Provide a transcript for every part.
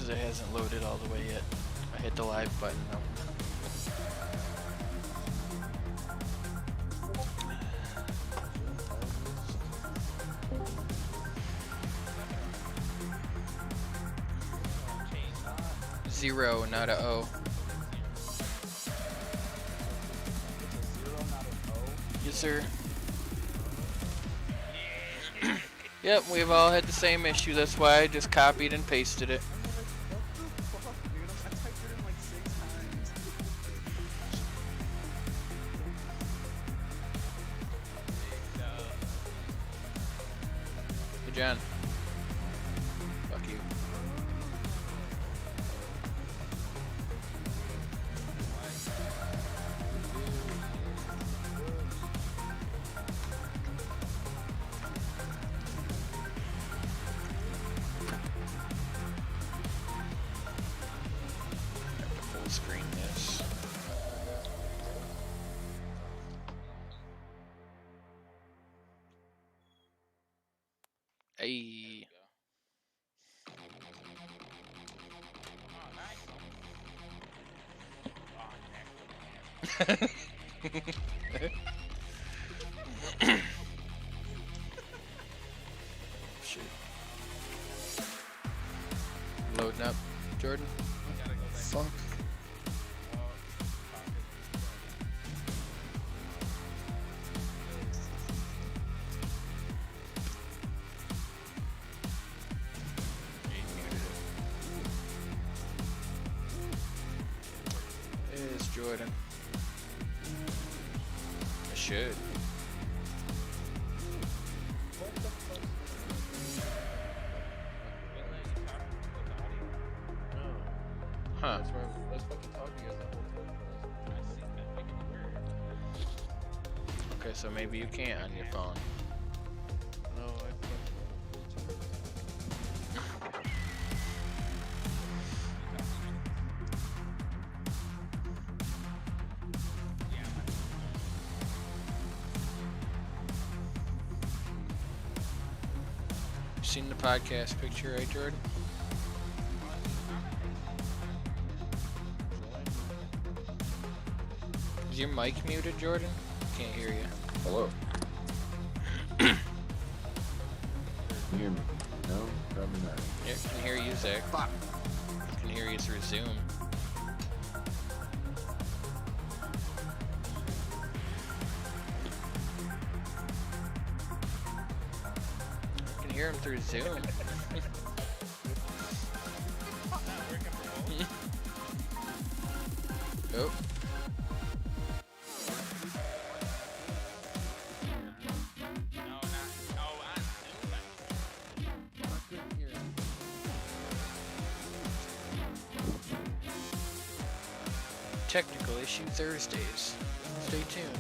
because it hasn't loaded all the way yet. I hit the live button though. Zero, not a O. Yes, sir. Yep, we've all had the same issue. That's why I just copied and pasted it. Hey, John. Fuck you. Screen this. Hey. Shit. Loading up, Jordan. Fuck. It's Jordan. I should. Huh. That's why I was fucking talking to you guys that whole time. Okay, so maybe you can't on your phone. No, I You seen the podcast picture, right, Jordan? Is your mic muted, Jordan? Can't hear you. Hello. Can you hear me? No? Probably not. Yeah, I can hear you, Zach. Fuck. I can hear you through Zoom. I can hear him through Zoom. Oh. Technical issue Thursdays. Stay tuned.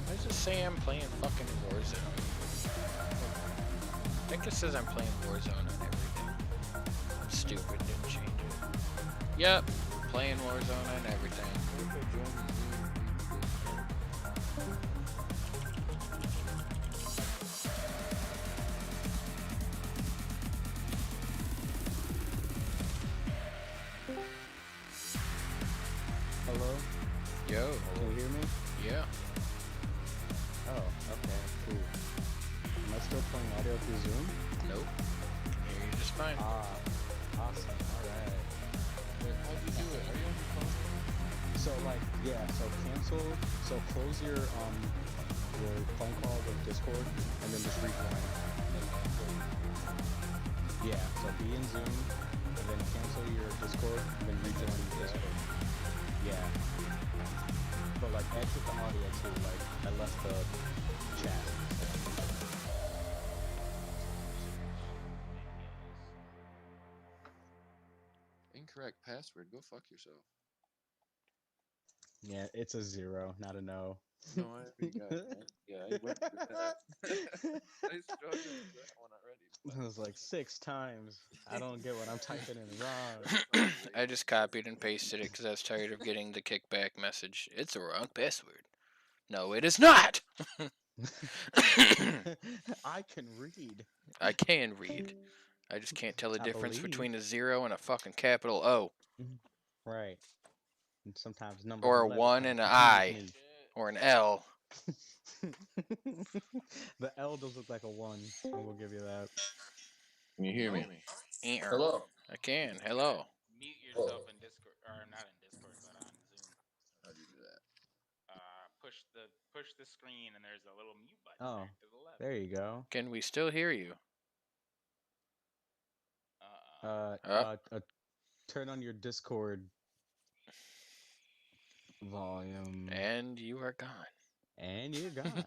Why does it say I'm playing fucking Warzone? I think it says I'm playing Warzone on everything. I'm stupid, didn't change it. Yep, playing Warzone on everything. Hello? Yo. Can you hear me? Yeah. Oh, okay, cool. Am I still playing audio through Zoom? Nope. Hear you just fine. Awesome, alright. Wait, how'd you do it? Are you on your phone? So like, yeah, so close your phone call with Discord and then just rejoin. Yeah, so be in Zoom and then cancel your Discord and then rejoin Discord. Yeah. But like exit the audio too, like I left the chat. Incorrect password. Go fuck yourself. Yeah, it's a 0, not a no. No, I already got it, man. Yeah, I went through that. I struggled with that one already. It was like 6 times. I don't get what I'm typing in wrong. I just copied and pasted it because I was tired of getting the kickback message. It's a wrong password. No, it is not! I can read. I can read. I just can't tell the I difference believe. between a 0 and a fucking capital O. Right. And sometimes numbers Or a and letters 1 kind and of an confuse I. Shit. Or an L. The L does look like a 1. I will give you that. Can you hear me? Hello. I can. Hello. Mute yourself in Discord, or not in Discord, but on Zoom. How do you do that? Push the screen, and there's a little mute button Oh, there to the left. there you go. Can we still hear you? Turn on your Discord volume. And you are gone. And you're gone.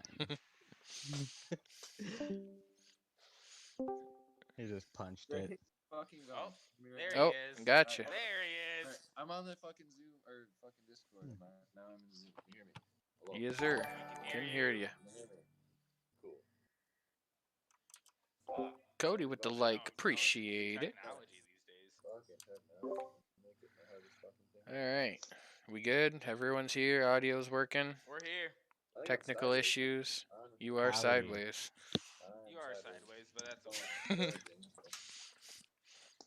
He just punched it. Fucking Oh, gone. there Oh, he is. gotcha. There he is. Alright, I'm on the fucking Zoom or fucking Discord. Now I'm in Zoom. Can you hear me? Hello? Yes, sir. We Can hear you. Can you hear me? Cool. Cody with the like. Appreciate it. Technology these days. Fucking head now. Make it the hardest fucking thing. Alright. We good? Everyone's here. Audio's working. We're here. I think I'm Technical sideways. issues. I'm You are Howdy. sideways. You are sideways, but that's okay.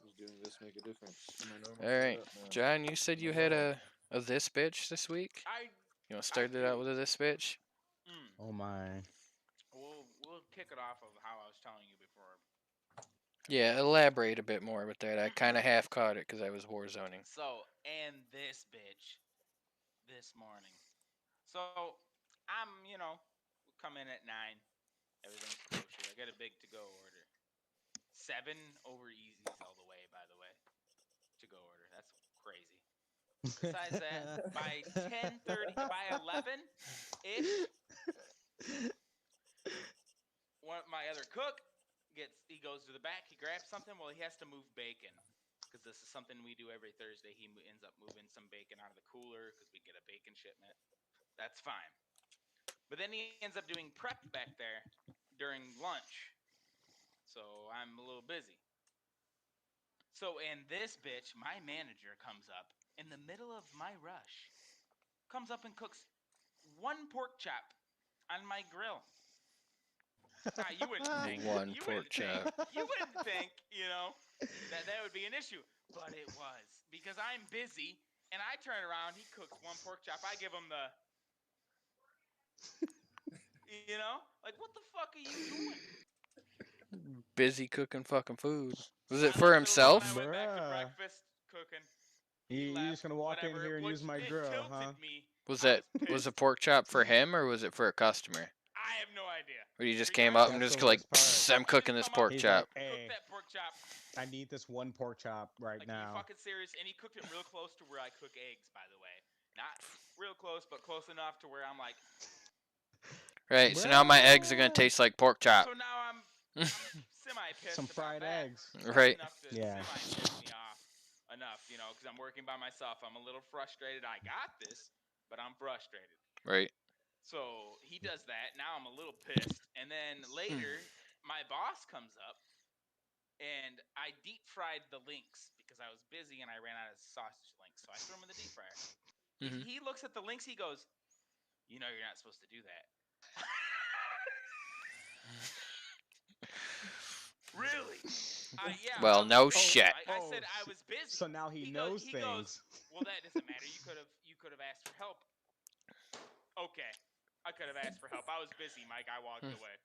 Does doing this make a difference? in my normal Alright. setup now? John, you said you had a this bitch this week? I You want to start it out with a this bitch? Oh my. we'll kick it off of how I was telling you before. Yeah, elaborate a bit more with that. I kind of half caught it because I was warzoning. So, and this bitch this morning. So, I'm, we come in at 9. Everything's kosher. I got a big to-go order. 7 over Easies all the way, by the way. To-go order. That's crazy. Besides that, by 10:30, by 11-ish, my other cook he goes to the back, he grabs something. Well, he has to move bacon because this is something we do every Thursday. He ends up moving some bacon out of the cooler because we get a bacon shipment. That's fine. But then he ends up doing prep back there during lunch. So I'm a little busy. So, and this bitch, my manager, comes up in the middle of my rush, comes up and cooks 1 pork chop on my grill. Now, you wouldn't think, One you pork wouldn't think, chop. you wouldn't think, that would be an issue, but it was because I'm busy, and I turn around, he cooks 1 pork chop, I give him the, like, what the fuck are you doing? Busy cooking fucking food. Was it I for left himself? alone, I went back to Bruh. breakfast cooking. You left, just gonna walk whatever, in here and which use my it grill, tilted huh? me. Was I it was pissed. a pork chop for him or was it for a customer? I have no idea. Or you just came up and That's just the like, worst "Psst, I'm cooking this pork He's chop." like, Cook hey, that pork chop. I need this 1 pork chop right Like, now. are you fucking serious? And he cooked it real close to where I cook eggs, by the way. Not real close, but close enough to where I'm like. Right, so now my eggs are gonna taste like pork chop. So now I'm semi-pissed Some about fried that. eggs. That's Right. enough to Yeah. semi-piss me off. Enough, because I'm working by myself. I'm a little frustrated. I got this, but I'm frustrated. Right. So he does that. Now I'm a little pissed. And then later, my boss comes up, and I deep fried the links because I was busy and I ran out of sausage links. So I threw them in the deep fryer. Mhm. He looks at the links. He goes, "You know you're not supposed to do that." Really? Yeah. Well, I no was busy. shit. I said I was busy. So now he knows things. Goes, well, that doesn't matter. You could have asked for help. Okay, I could have asked for help. I was busy, Mike. I walked away.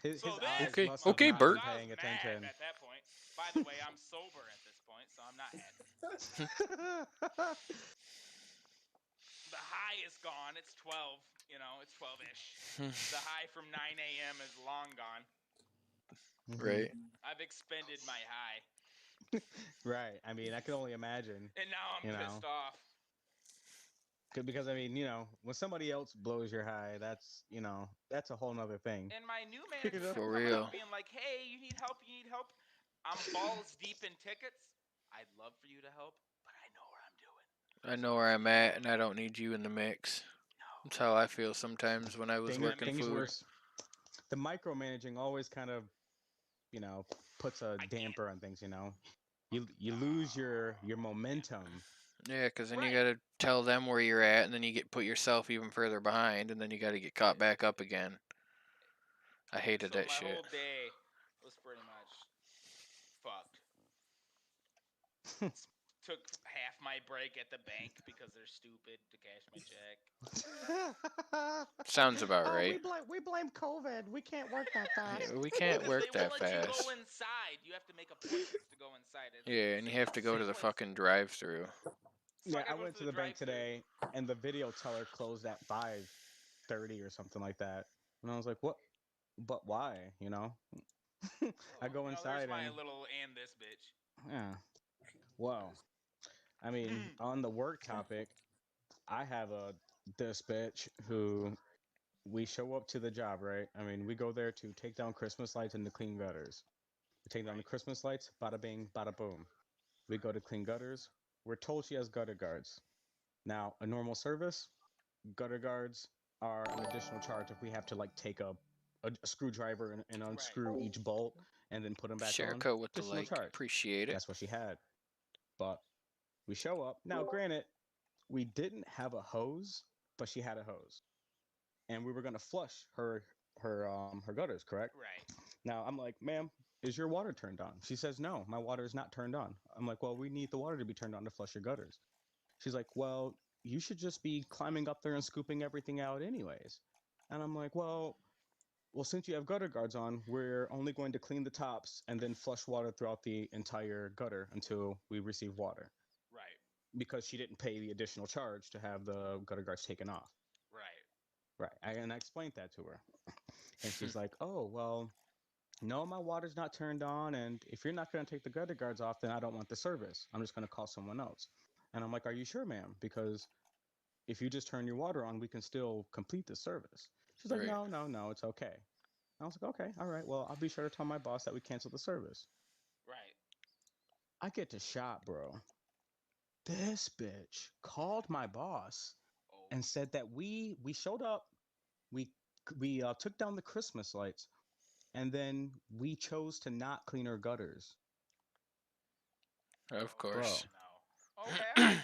His So eyes Okay, must have okay, not Bert. been I was paying mad attention. at that point. By the way, I'm sober at this point, so I'm not happy. The high is gone. It's 12. It's 12-ish. The high from 9 a.m. is long gone. Right. I've expended my high. Right. I mean, I can only imagine. And now I'm pissed off. Because I mean, when somebody else blows your high, that's that's a whole nother thing. And my new manager kept For coming real. up being like, "Hey, you need help? You need help?" I'm balls deep in tickets. I'd love for you to help, but I know where I'm doing. I know where I'm at and I don't need you in the mix. No. That's how I feel sometimes when I was working things food. worse. The micromanaging always kind of, puts a can't- damper on things. You lose your momentum. Yeah, because then you Right. gotta tell them where you're at, and then you put yourself even further behind, and then you gotta get caught back up again. I hated So that my shit. whole day was pretty much fucked. Took half my break at the bank because they're stupid to cash my check. Sounds about Oh, right. we blame COVID. We can't work that fast. Yeah, we can't Because work they that won't let you go fast. inside. You have to make appointments to go inside. Yeah, and you have to go to the fucking drive-through. Yeah, I went to the bank today, and the video teller closed at 5:30 or something like that, and I was like, "What? But why?" I go inside There's my and little and this bitch. yeah. Well, I mean, on the work topic, I have this bitch who we show up to the job, right? I mean, we go there to take down Christmas lights and to clean gutters. We take down the Christmas lights, bada bing, bada boom. We go to clean gutters. We're told she has gutter guards. Now, a normal service, gutter guards are an additional charge if we have to like take a screwdriver and unscrew each bolt and then put them back Share on. code with the Additional like. charge. Appreciate it. That's what she had. But we show up. Now, granted, we didn't have a hose, but she had a hose. And we were gonna flush her gutters, correct? Right. Now I'm like, ma'am, is your water turned on? She says, no, my water is not turned on. I'm like, well, we need the water to be turned on to flush your gutters. She's like, well, you should just be climbing up there and scooping everything out anyways. And I'm like, well, since you have gutter guards on, we're only going to clean the tops and then flush water throughout the entire gutter until we receive water. Right. Because she didn't pay the additional charge to have the gutter guards taken off. Right. Right. And I explained that to her. And she's like, oh, well, no, my water's not turned on. And if you're not going to take the gutter guards off, then I don't want the service. I'm just going to call someone else. And I'm like, are you sure, ma'am? Because if you just turn your water on, we can still complete the service. She's like, Right. no, it's okay. I was like, okay, all right. Well, I'll be sure to tell my boss that we canceled the service. Right. I get to shop, bro. This bitch called my boss Oh. and said that we showed up, we took down the Christmas lights, and then we chose to not clean our gutters. Of course. No. Oh hell no.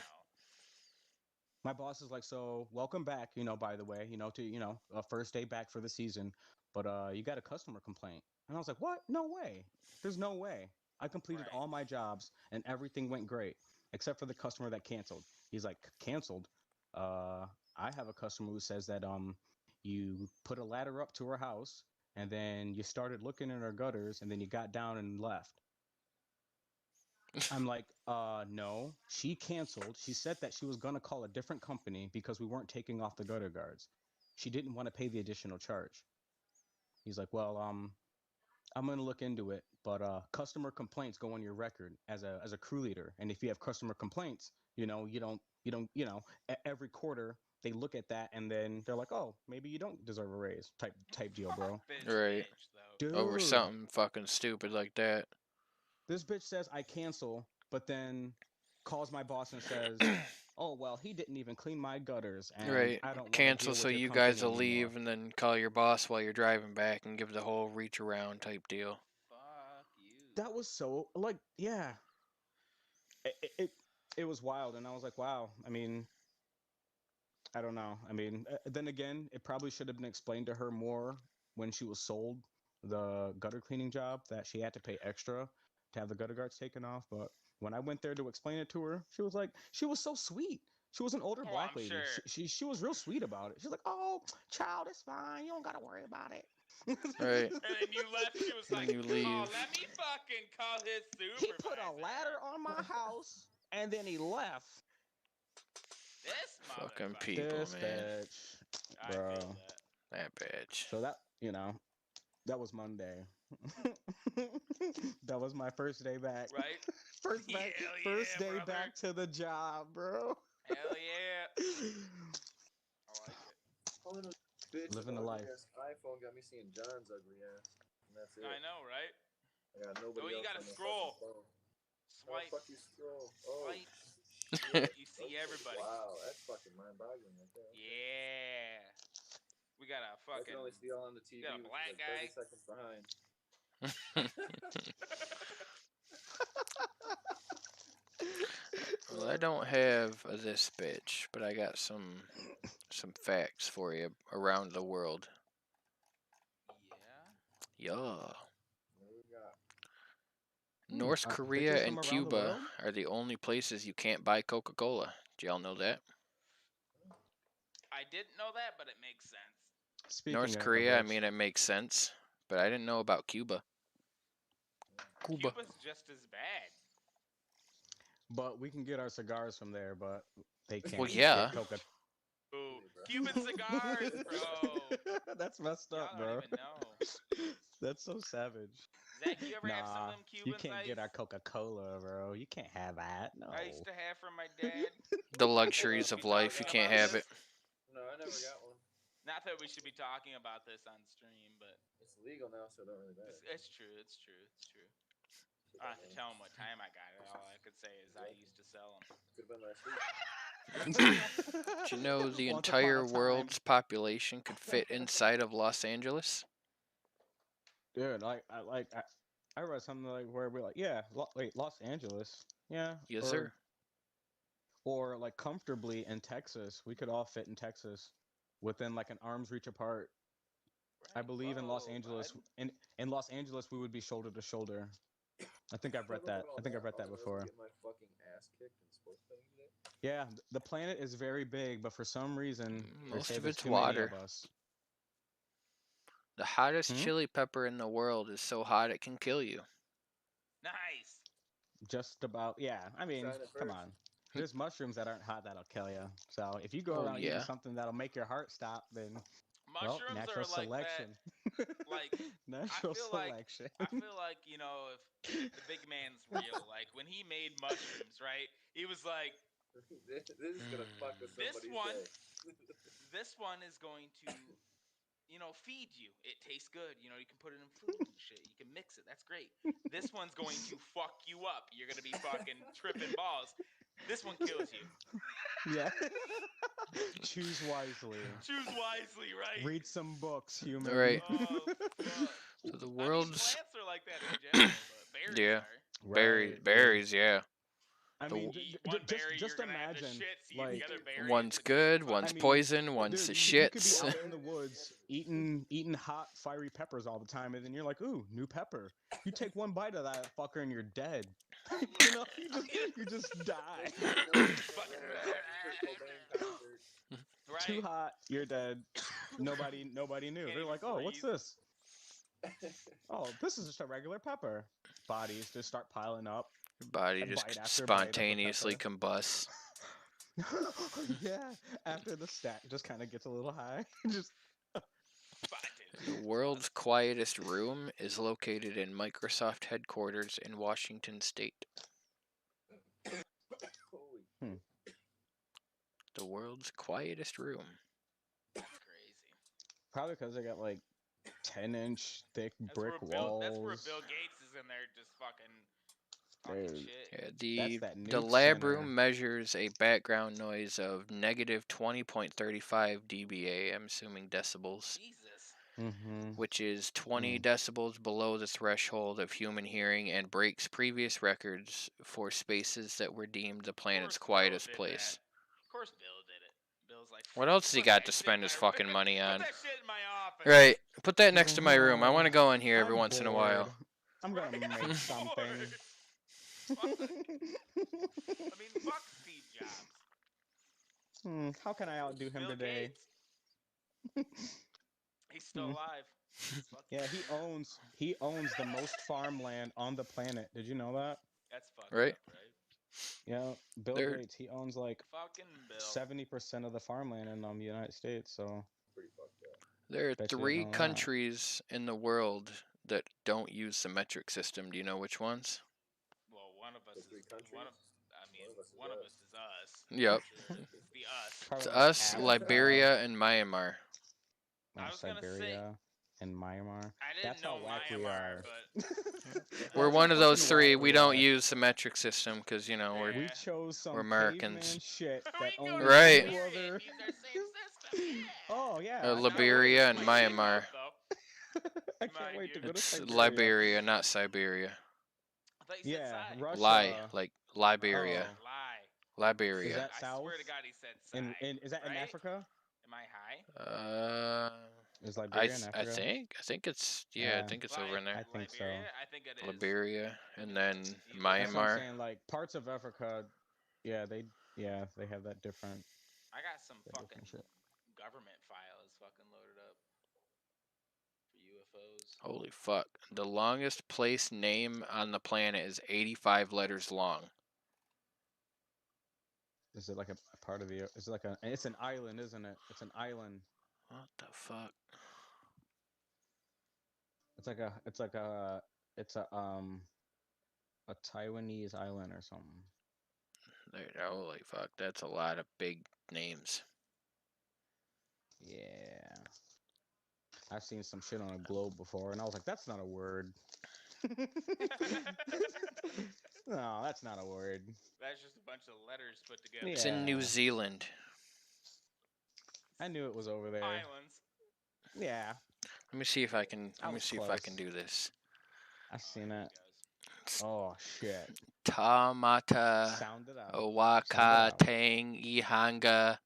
My boss is like, so welcome back, by the way, to a first day back for the season, but you got a customer complaint. And I was like, what? No way. There's no way. I completed Right. all my jobs and everything went great except for the customer that canceled. He's like, canceled? I have a customer who says that you put a ladder up to her house and then you started looking in her gutters and then you got down and left. I'm like, no, she canceled. She said that she was going to call a different company because we weren't taking off the gutter guards. She didn't want to pay the additional charge. He's like, well, I'm going to look into it, but customer complaints go on your record as a crew leader. And if you have customer complaints, you don't, every quarter they look at that and then they're like, oh, maybe you don't deserve a raise type deal, bro. Right. Dude, Over something fucking stupid like that. this bitch says I cancel, but then calls my boss and says, oh, well, he didn't even clean my gutters. And Right. I don't wanna Cancel deal so with your you guys company will anymore." leave and then call your boss while you're driving back and give the whole reach around type deal. Fuck you. That was so, like, yeah. It was wild. And I was like, wow. I mean, I don't know. I mean, then again, it probably should have been explained to her more when she was sold the gutter cleaning job that she had to pay extra to have the gutter guards taken off. But when I went there to explain it to her, she was so sweet. She was an older black I'm lady. sure. She was real sweet about it. She's like, "Oh, child, it's fine. You don't gotta worry about it." Right. And then you left. She was And like, then you leave. "Oh, let me fucking call his supervisor." He put a ladder on my house and then he left. This Fucking motherfucker. people, This man. bitch, I bro. feel that. That bitch. So that was Monday. That was my first day back. Right? First Hell first yeah, day brother. back to the job, bro. Hell yeah. I like it. Calling a bitch Living the with life. ugly ass iPhone got me seeing John's ugly ass. And that's it. I know, right? I got nobody Oh, you else gotta on my scroll. fucking phone. Swipe. Oh, fuck you, scroll. Oh, Swipe. You see everybody. Wow, that's fucking mind-boggling right there. Yeah. We got a I fucking. can only see y'all on the TV, got a which black is like 30 guy. seconds behind. Well, I don't have this bitch, but I got some facts for you around the world. Yeah. Yeah. What do we got? North pictures Korea from and around the Cuba world? are the only places you can't buy Coca-Cola. Do y'all know that? I didn't know that, but it makes sense. Speaking North of Korea, I which, mean, it makes sense, but I didn't know about Cuba. Cuba. Cuba's just as bad. but we can get our cigars from there, but they can't. Well, yeah. get Coca. Ooh, Really, bro. Cuban cigars, bro. That's messed Y'all up, don't bro. even know. That's so savage. Zach, you ever have some Nah, of them you Cubans can't get our Coca-Cola, bro. You can't have that. No. I used to have from my dad? The luxuries of We life, you talking can't about have this? it. No, I never got one. Not that we should be talking about this on stream, but It's legal now, so it don't really matter. it's true. It's true. It's true. I don't have to tell them what time I got it. All I could say is I used to sell them. Could have been last week. Do you know the Once upon a entire time. world's population could fit inside of Los Angeles? Dude, I read something like where we're like, yeah, Los Angeles, yeah, Yes, or, sir. or like comfortably in Texas. We could all fit in Texas within like an arm's reach apart. I Right. believe in Los Whoa, Angeles, bud. in Los Angeles, we would be shoulder to shoulder. I think I've read that. I think I've read that before. Get my fucking ass kicked in sports betting today. Yeah, the planet is very big, but for some reason, they Most say of there's it's too many water. of us. The hottest Hmm? chili pepper in the world is so hot it can kill you. Nice. Just about, yeah. I mean, Trying it come first. on. There's mushrooms that aren't hot that'll kill you. So if you go Oh, around eating yeah. something that'll make your heart stop, then well, Mushrooms natural are like selection. that. Like natural feel like- selection. I feel like if the big man's real, like when he made mushrooms, right? He was like, This is gonna fuck with This somebody's one- day. this one is going to, feed you. It tastes good. You can put it in food and shit. You can mix it. That's great. This one's going to fuck you up. You're gonna be fucking tripping balls. This one kills you. yeah. Choose wisely. Choose wisely, right? Read some books, human. Right. Oh, fuck. So the I mean, world's plants are like that in general, but berries Yeah. are. berries, Right. berries, yeah. I The mean, w- Eat one berry, just you're gonna have imagine, the shits. Eat like, the other berry, One's it's gonna good, fuck one's I mean, poison, one's dude, the you could be shits. out in the woods eating hot, fiery peppers all the time, and then you're like, ooh, new pepper. You take one bite of that fucker and you're dead. you just die. Right. Too hot, you're dead. Nobody knew. Can't They're like, even oh, what's breathe. this? Oh, this is just a regular pepper. Bodies just start piling up. Your body A just bite after bite of the spontaneously pepper. combusts. yeah, after the stack just kind of gets a little high. just The world's quietest room is located in Microsoft headquarters in Washington State. Holy The world's quietest room. That's crazy. probably because they got like 10-inch thick That's brick where Bill, walls. That's where Bill Gates is in there just fucking Dude. shit. Yeah, That's that the nuke lab center. room measures a background noise of negative 20.35 dBA, I'm assuming decibels, Jesus. Mm-hmm. which is 20 decibels below the threshold of human hearing and breaks previous records for spaces that were deemed the planet's Of course Bill quietest did place. that. Of course Bill did it. Bill's like, What else has he "Put got that to shit spend in his my fucking room. money on? Put that shit in my office. Right. Put that next to my room. I want to Oh, go in here every I'm once in a while. bored. I'm gonna Right, make I'm something. bored. Fuck. I mean, fuck Steve Jobs. How can I outdo him Bill today? Gates. He's still Hmm. alive. Fuck Yeah, he owns the most farmland on the planet. Did you know that? That's fucked Right. up, right? Yeah, Bill They're- Gates. He owns like Fucking Bill. 70% of the farmland in the United States. So pretty fucked up. There are Bet you didn't 3 know that. countries in the world that don't use the metric system. Do you know which ones? Well, one of us The is three countries? one of. I mean, One of us is one of us is us. Yep. For sure. It's the us. probably It's like us, Africa, Liberia, and Myanmar. I was gonna say- Siberia, and Myanmar. I didn't That's how know whack we Myanmar, are. but We're That's one how of those fucking three. whack We we don't are. use the metric system because We Yeah. chose some We're Americans. caveman shit we that can go only to Right. two Liberia other. and use our same system. Yeah. Oh yeah, I can't Liberia wait. and Like Safe Myanmar. House, though. I Mind can't wait to you. go to It's Siberia. Liberia, not Siberia. I thought you said Yeah, Sai. Russia. Lie, like Liberia. Oh. Lie. Liberia. Is that I south? swear to God, he said Sai. In is that in right? Africa? Am I high? Is Liberia in I Africa? think it's I Yeah. think it's over in there. I think so. Liberia? I think it is. Liberia and then That's what I'm That's what I'm Myanmar. saying. Like parts of Africa, they have that different. I got some that fucking different shit. government files fucking loaded up for UFOs. Holy fuck. The longest place name on the planet is 85 letters long. Is it like a part of the? Is it like a? It's an island, isn't it? It's an island. What the fuck? It's like a. It's a Taiwanese island or something. Holy fuck, that's a lot of big names. Yeah. I've seen some shit on a globe before, and I was like, that's not a word. No, that's not a word. That's just a bunch of letters put together. It's in New Yeah. Zealand. I knew it was over there. Islands. Yeah, Let me see if I can I let me was see if I can close. do this. I seen it. It's Oh shit! Tamata Sound it out. Owaka out. Tang Ihanga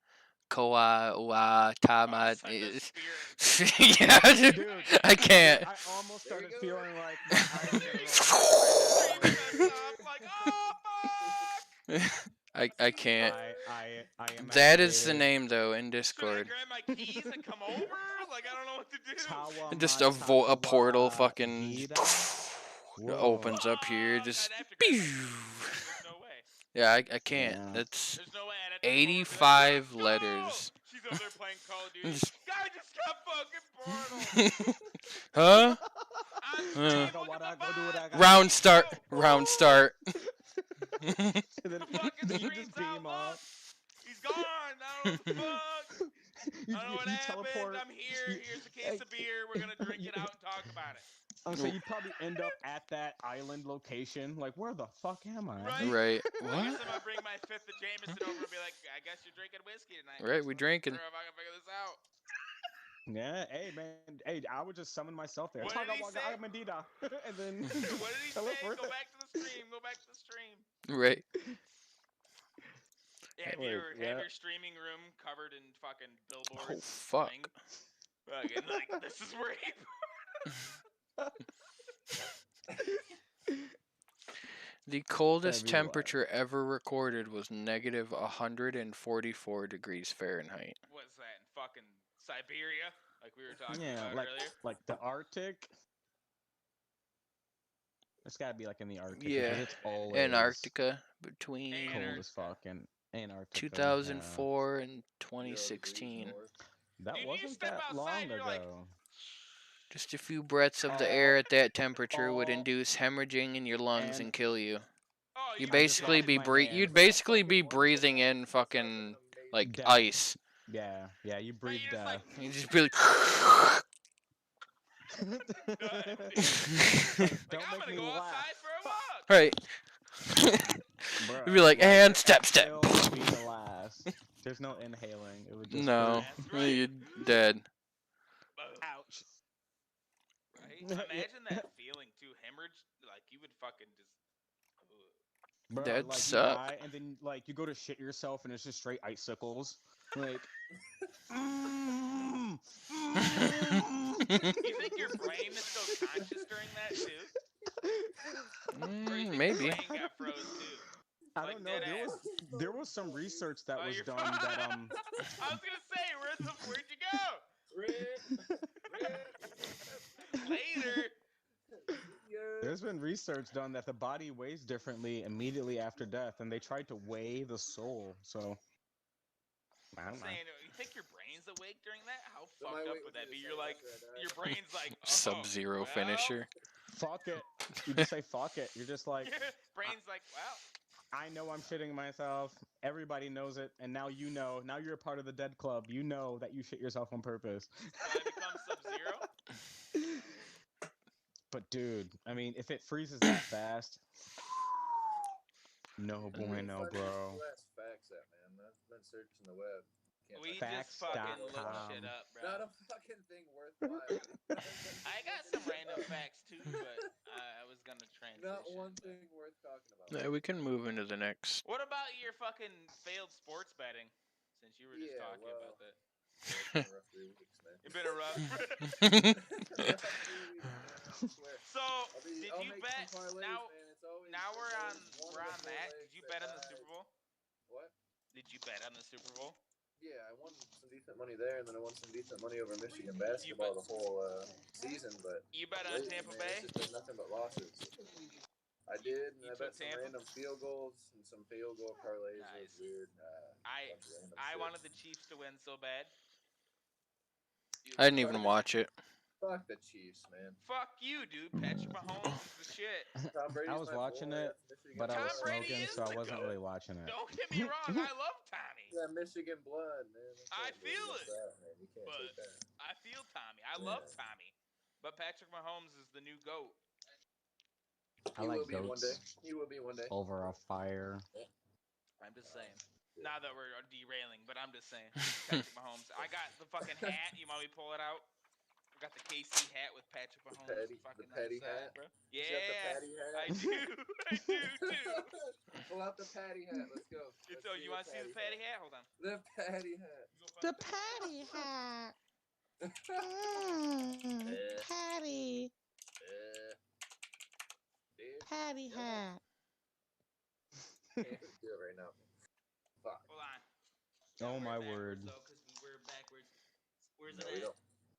Koa Ua Tama. Sounds like the Yeah, dude, Dude, I can't. I almost There we started go. feeling like my eyes are Screaming up like, oh fuck! I can't. I am. That is the activated. name though in Should I Discord. grab my keys and come over? Like I don't know what to do. Just Tawamata a portal wa fucking Gita? Whoa. opens up here. Fuck, Just I'd have to grab my pew. keys. There's no way. Yeah, I can't. Yeah. That's There's no way. I'd have to come over and be like, 85 "Let's go!" letters. She's over there playing Call of Duty. Just- Guy just got fucking portal. Huh? I'm Uh. screaming, look What at I the go do what I vibe. got. Round start. Go. Round start. And then, The fucking then you screen's just beam out, up. look. He's gone. I don't know what the fuck. You, I don't know what you happened. teleport. I'm here. Here's a case of beer. We're gonna drink it out and talk about it. So you probably end up at that island location. Like, where the fuck am I? Right? Right. I guess What? I'm gonna bring my fifth of Jameson over and be like, I guess you're drinking whiskey tonight. Right, we drinking. I don't know if I can figure this out. Yeah, hey man, hey, I would just summon myself there. What did he say? Medina, and then What did he say? teleport Go there. back to the stream. Go back to the stream. Right. Yeah, have Wait, you ever yeah. have your streaming room covered in fucking billboards? Oh fuck. Thing? Fucking like this is where he. The coldest That'd be wild. temperature ever recorded was negative 144 degrees Fahrenheit. What's that in fucking Siberia? Like we were talking Yeah, about like earlier. like the Arctic. It's gotta be like in the Arctic. because Yeah, it's always Antarctica between cold as fuck in Antarctica. 2004 and Yeah, 2016. That Dude, you wasn't step that outside, long you're ago. like- Just a few breaths of the air at that temperature would Oh. induce hemorrhaging in your lungs and kill you. Oh, You you basically just be lost my hand. you'd basically be breathing in fucking like Death. ice. Yeah, you breathe just like- death. You just be like Like, Don't I'm make gonna me go laugh. outside for a walk. right. Bruh, You'd be like, and the step. exhale would be the last. There's no inhaling. It would just No, That's right. you're dead. Ouch. Right? Imagine that feeling too. Hemorrhage, like you would fucking just. Bruh, That'd like, suck. You die, and then like you go to shit yourself, and it's just straight icicles. Like. You think your brain is still conscious during that too? Or you think your Maybe. brain got froze too? I Like don't know. dead There was some research that Oh, was you're done fine. that I was gonna say, where'd you go? Later. there's been research done that the body weighs differently immediately after death, and they tried to weigh the soul. So I I'm don't know. saying, you think your brain's awake during that? How So my fucked up weight would was that be? the You're same like, after I died. your brain's like, oh, Sub-Zero well. finisher. Fuck it. You just say fuck it. You're just like, Your brain's like, well, I know I'm shitting myself. Everybody knows it, and now you know. Now you're a part of the dead club. You know that you shit yourself on purpose. so I become Sub-Zero. But dude, I mean, if it freezes that fast, no Where the bueno, fuck is bro. US facts at, man? I've been searching the web. Can't We find just fucking look Facts.com. shit up, bro. not a fucking thing worthwhile. I got some random facts too, but I was gonna transition. Not one but- thing worth talking about. Yeah, we can move into the next. What about your fucking failed sports betting? Since you were just Yeah, talking well, about that. Yeah, it's been a rough 3 weeks, man. It's been a rough. Rough 3 weeks, man. I swear. So did I'll you make bet some parlays, now? man. It's always, Now it's we're on always one we're of on the that. four Did you legs bet that on the dies. Super Bowl? What? Did you bet on the Super Bowl? Yeah, I won some decent money there, and then I won some decent money over Michigan basketball the whole season. But You bet on lately, Tampa man, Bay? it's just been nothing but losses. I did, and You I bet took some Tampa? random field goals and some field goal parlays. It Nice. was weird. I bunch of random I shit. wanted the Chiefs to win so bad. I didn't even watch it. Fuck the Chiefs, man. Fuck you, dude. Patrick Mahomes is the shit. Tom Brady's I was my watching boy. it, That's Michigan but I was Tom Brady smoking, is so I the wasn't GOAT. really watching it. Don't get me wrong, I love Tommy. Yeah, Michigan blood, man. I That's feel what's it, that, man. You can't but- take that. I feel Tommy. I love Yeah. Tommy. But Patrick Mahomes is the new GOAT. I He like will be one day. goats He will be one day. over a fire. I'm just saying. Now that we're derailing, but I'm just saying. Patrick Mahomes. I got the fucking hat. You want me to pull it out? I got the KC hat with Patrick Mahomes. petty- fucking the petty on the side, hat? bro. You got the Yeah, patty hat? I do. I do too. Pull out the patty hat. Let's go. It's, Let's you want to see the patty hat? Hold on. The patty hat. You go find patty hat. Eh. Patty. Dude, Patty Yeah. hat. can't do it right now. Fuck. Hold on. Oh We're my backwards, word. Though, because we're backwards. Where's No, it we at? don't.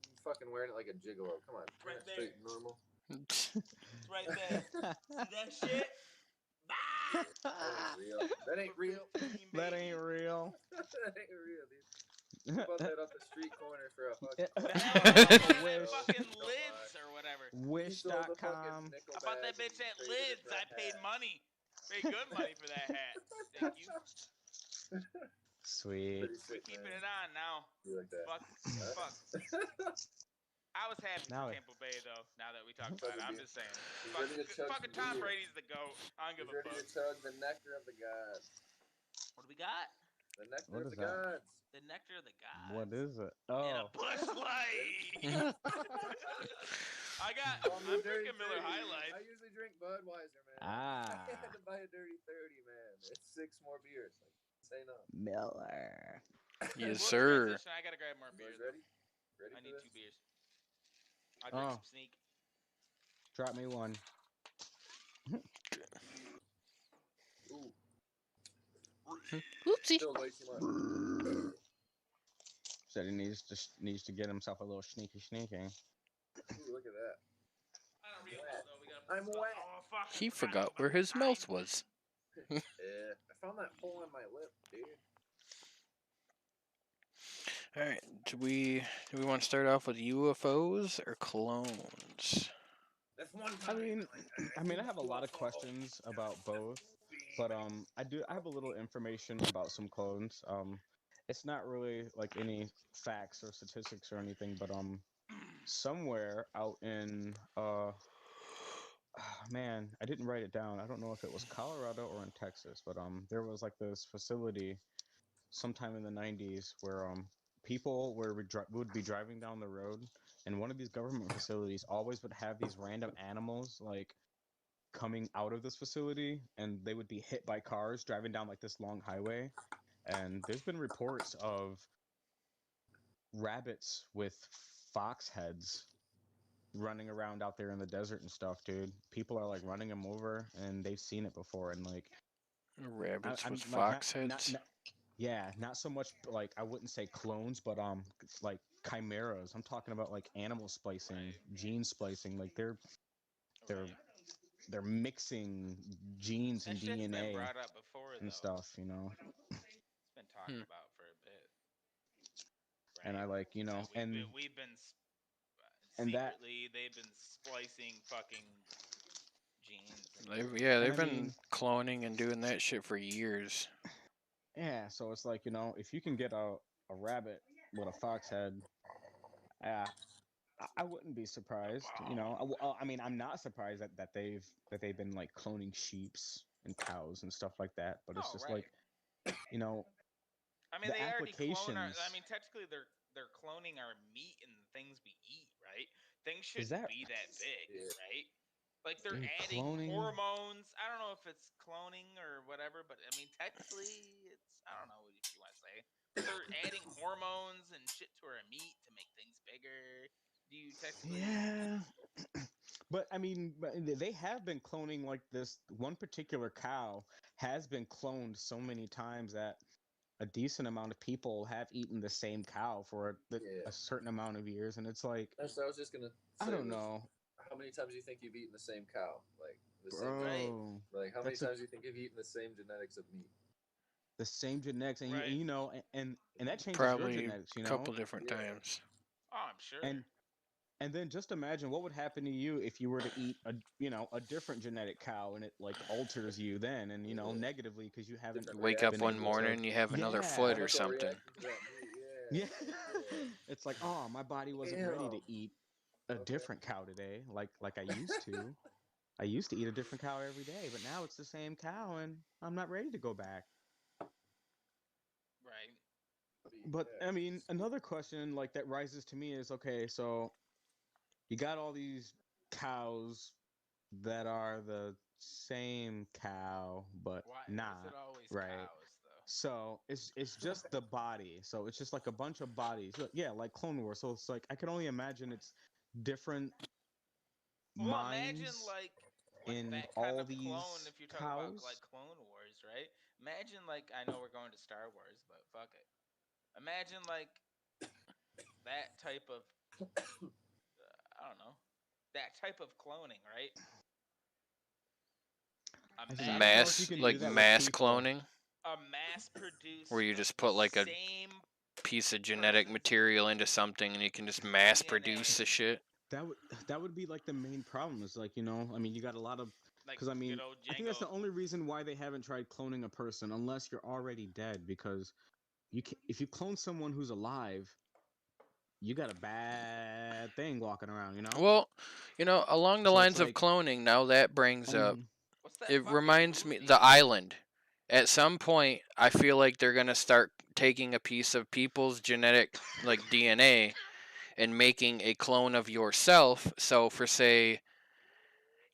You fucking wearing it like a gigolo. Come on. Right Turn it straight there. normal. It's right there. See that shit? Bah! That ain't real. That ain't real. That ain't real, dude. You bought that off the street corner for a fucking. Wish. Fucking lids or whatever. Wish.com. I bought that bitch at Lids. I paid money. Paid good money for that hat. Thank you. Sweet. Pretty We're sick, keeping man. it on now. You like that? Fuck. Fuck. I was happy Now for it- Tampa Bay though. Now that we talked about it, I'm just saying. He's Fuck, ready to chug fucking some Tom beer. Brady's the goat. I don't give He's a ready to fuck. chug the nectar of the gods. What do we got? The nectar What of is the that? gods. The nectar of the gods. What is it? In a Oh. Bush Light. I got. On the I'm Dirty drinking Miller 30. High I Life. usually drink Budweiser, man. Ah. I had to buy a Dirty 30, man. It's 6 more beers. Like, say no. Miller. Yes, We'll sir. transition. I gotta grab more You beers. guys ready? Ready I for need this? 2 beers. I'll drink Oh. some Sneak. Drop me one. Ooh, Oopsie. still way too much. Said he needs to get himself a little sneaky. Ooh, look at that. I don't read Wet. though. We gotta I'm put stuff- wet. Oh, fuck. He I forgot about where his time. mouth was. Yeah, I found that hole in my lip, dude. All right. Do we want to start off with UFOs or clones? That's one I time. mean, I have a lot of questions about both, but I have a little information about some clones. It's not really like any facts or statistics or anything, but somewhere out in man, I didn't write it down. I don't know if it was Colorado or in Texas, but there was like this facility sometime in the 90s where people would be driving down the road, and one of these government facilities always would have these random animals like coming out of this facility, and they would be hit by cars driving down like this long highway. And there's been reports of rabbits with fox heads running around out there in the desert and stuff, dude. People are like running them over, and they've seen it before. And like Rabbits I'm, with like, not- fox heads. yeah, not so much like I wouldn't say clones, but like chimeras. I'm talking about like animal splicing, gene splicing. Like they're mixing genes That and shit's been DNA brought up before, and though. stuff, you know. It's been talked about for a bit. And I like, you know, So and we've been and that- secretly they've been splicing fucking genes. They've I been mean- cloning and doing that shit for years. yeah, so it's like, you know, if you can get a rabbit with a fox head, yeah, I wouldn't be surprised. You know, I mean, I'm not surprised that they've been like cloning sheeps and cows and stuff like that. But it's Oh, just right. like, you know, I mean, the they already clone our. I applications. mean, technically, they're cloning our meat and the things we eat, right? Things Is shouldn't that be that big, Yeah. right? Like they're they're adding cloning? hormones. I don't know if it's cloning or whatever, but I mean, technically, it's I don't know what you want to say. But they're adding hormones and shit to our meat to make things bigger. Do you technically? Yeah. But I mean, they have been cloning like this one particular cow has been cloned so many times that a decent amount of people have eaten the same cow for Yeah. a certain amount of years, and it's like, That's what I was just gonna I say. don't Was know, how many times do you think you've eaten the same cow? Like the same Right. bro. like how many That's a times do you think you've eaten the same genetics of meat? the same genetics, and Right. you know, and that changes your Probably a genetics, you couple know, different Yeah. times. Oh, I'm sure. and then just imagine what would happen to you if you were to eat a different genetic cow and it like alters you then, and Yeah. negatively because you haven't Different Wake up been reactions one able to it. to. morning, you have another Yeah. foot or Chemical something. reaction to that meat. Yeah. Yeah. It's like, oh, my body wasn't ready to Damn. eat a Okay. different cow today, like I used to. I used to eat a different cow every day, but now it's the same cow, and I'm not ready to go back. Right. But I mean, another question like that rises to me is, okay, so you got all these cows that are the same cow, but Why is not, it always right? cows though? So it's just the body. So it's just like a bunch of bodies. Yeah, like Clone Wars. So it's like I can only imagine it's different Well, imagine minds like in that kind all of clone. these If you're talking about like cows. Clone Wars, right? Imagine like I know we're going to Star Wars, but fuck it. Imagine like that type of I don't know that type of cloning, right? I just I don't know if you Mass, can do like that with mass people. cloning, A mass-produced where you just put like a same piece of genetic person's material into something and you can just mass DNA. produce the shit. That would be like the main problem is like, I mean, you got a lot of Like because I mean, good old I think that's the Django. only reason why they haven't tried cloning a person unless you're already dead, because if you clone someone who's alive, you got a bad thing walking around, you know? Well, along the So it's lines of like, cloning, now that brings up, What's that it fucking reminds me, movie? The Island. At some point, I feel like they're going to start taking a piece of people's genetic, like DNA, and making a clone of yourself. So, for say,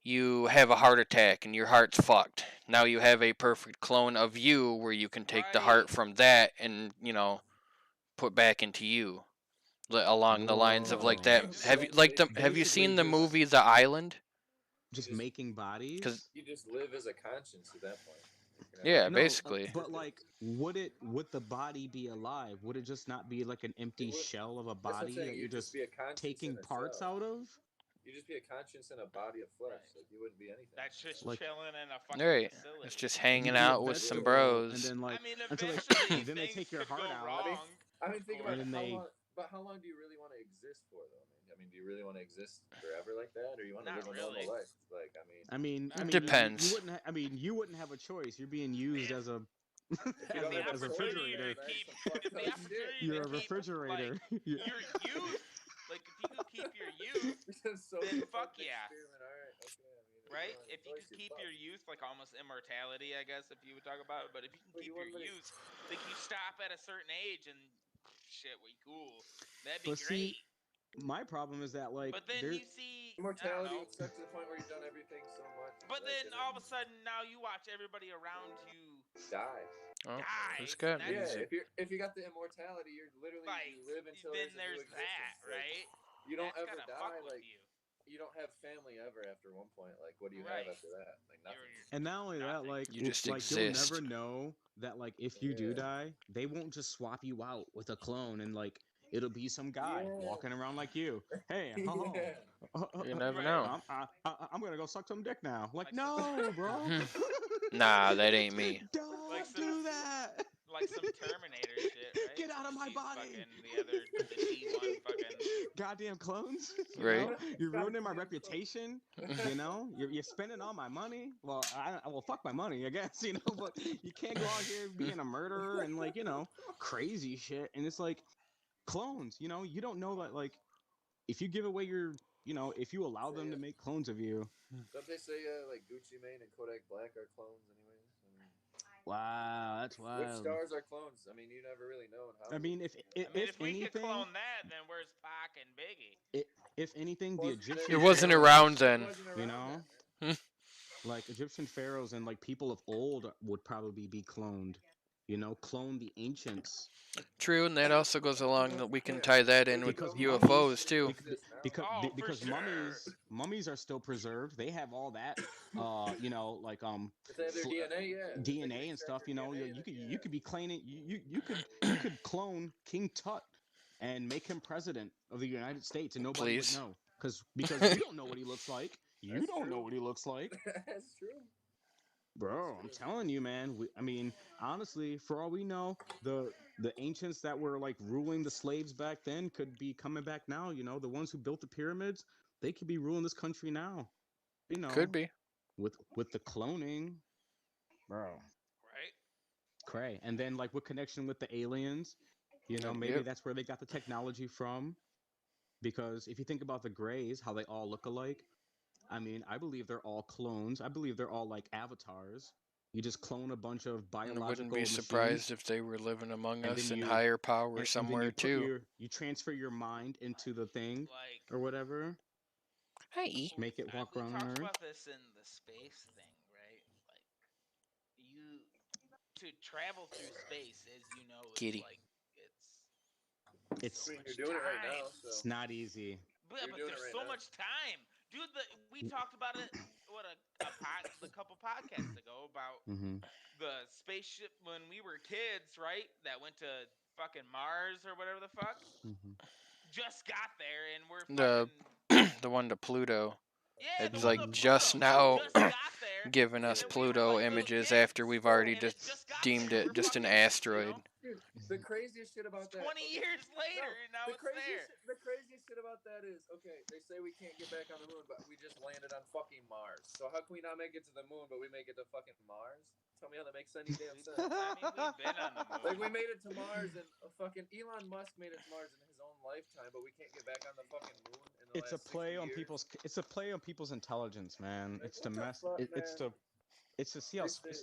you have a heart attack and your heart's fucked. Now you have a perfect clone of you where you can take the heart Right. from that and, put back into you. Along the lines of like You that. whoa. just Have So you like the have you basically seen the just movie The Island? just You just making Cuz bodies. you just live as a conscience at that point. yeah, No, basically. but like, would the body be alive? Would it just not be like an empty would- shell of a That's what I'm body saying. that you're You'd just just be a conscience taking in a parts shell. out of? You'd just be a conscience in a body of flesh. Right. Like you wouldn't be anything. That's just Like, chilling in a fucking Right. facility. It's just hanging yeah, out with some vegetable, and bros. then I like mean, until eventually then they things take your could heart go out. wrong. I mean, think of about And it. then How they- long? But how long do you really want to exist for, though? I mean, do you really want to exist forever like that, or you want to Not live a really. normal life? Like, I mean, I mean, Depends. you wouldn't. I mean, you wouldn't have a choice. You're being used as a if you as don't a have as a a choice, refrigerator. that's keep, some fucked if the up opportunity shit. You're a to keep refrigerator. like your youth, like if you could keep your youth, So then you fuck fucking yeah. experiment, all right, okay, I mean, right? don't have a If you choice, could you're keep your fucked. youth, like almost immortality, I guess, if you would talk about it. But if you can Well, keep you your want me to- youth, like you stop at a certain age and shit, we cool. That'd be But see, great. my problem is that like But then there. you see, I don't Immortality know. would suck to the point where you've done everything so much. But like, then and all of a sudden, now you watch everybody around you die. Oh, die. who's got and that's- Yeah, music? if you got the immortality, you're literally Like, you live until then there's a new there's that, existence. Like, right? you don't That's ever gonna die. fuck with Like you. you don't have family ever after one point. Like what do you Right. have after that? Like nothing. And not only that, Nothing. like You just like you'll exist. never know that like if you do Yeah. die, they won't just swap you out with a clone and like it'll be some guy Yeah. walking around like you. Hey, Yeah. You never Right. know. I'm gonna go suck some dick now. Like, Like no, bro. Nah, that ain't me. Don't Like some- do that. Like some Terminator shit, right? Get out of my She's body. Fucking the T1 fucking. Goddamn clones. You Right. know? You're ruining my Goddamn reputation. You know, you're spending all my money. Well, I will fuck my money, I guess. You know, but you can't go out here being a murderer and like crazy shit. And it's like clones. You know, you don't know that like if you give away your, if you allow them to make clones of you, Don't they say like Gucci Mane and Kodak Black are clones, anyways? I mean, wow, that's which wild. stars are clones? I mean, you never really know in I Hollywood. mean, if I mean, if we anything, could clone that, then where's Pac and Biggie? if anything, the Well, Egyptian It wasn't pharaohs, around It then. wasn't you around know, then, man. like Egyptian pharaohs and like people of old would probably be cloned. Clone the ancients True, and that also goes along that we can Yeah. tie that in with because UFOs too. Exist now. Oh, for because sure. mummies are still preserved. They have all that, like If they have their fl- DNA, yeah. If they can DNA and extract stuff. their DNA, You then could yeah. you could be cloning you could clone King Tut and make him president of the United States, and nobody Please. would know because we don't know what he looks like. You That's don't know true. what he looks like. That's true. Bro, I'm telling you, man. I mean, honestly, for all we know, the ancients that were like ruling the slaves back then could be coming back now. The ones who built the pyramids, they could be ruling this country now. Could be. With the cloning, bro, Right? cray. And then like with connection with the aliens, maybe Yep. that's where they got the technology from. Because if you think about the Greys, how they all look alike, I mean, I believe they're all clones. I believe they're all like avatars. You just clone a bunch of I wouldn't biological be machines, surprised if they were living among and us then in you higher power and then somewhere you put too. you transfer your mind into the thing Like, or whatever. Hey. Make it walk we around on talked Earth. about this in the space thing, right? Like, you to travel through space, as you know, is Kitty. like It's I mean, much you're doing it right time. now, so it's not easy. But, You're but doing it there's right so now. much time, dude. We talked about it. What a couple podcasts ago about Mm-hmm. the spaceship when we were kids, right? That went to fucking Mars or whatever the fuck. Mm-hmm. Just got there, and we're The fucking the one to Pluto. yeah. It's The one like to just Pluto now just got there, giving and us then we were Pluto like little images kids, after we've already and it just got deemed there. it We're just an fucking, asteroid. Dude, the craziest shit about that. 20 years later, and now the it's there. The craziest shit about that is okay. They say we can't get back on the moon, but we just landed on fucking Mars. So how can we not make it to the moon, but we make it to fucking Mars? Tell me how that makes any damn sense. I mean, we've been on the moon. Like we made it to Mars, and fucking Elon Musk made it to Mars in his own lifetime, but we can't get back on the fucking moon in the It's a last play 60 on years. people's intelligence, man. Like, It's to what the mess. fuck, It's to see how They say,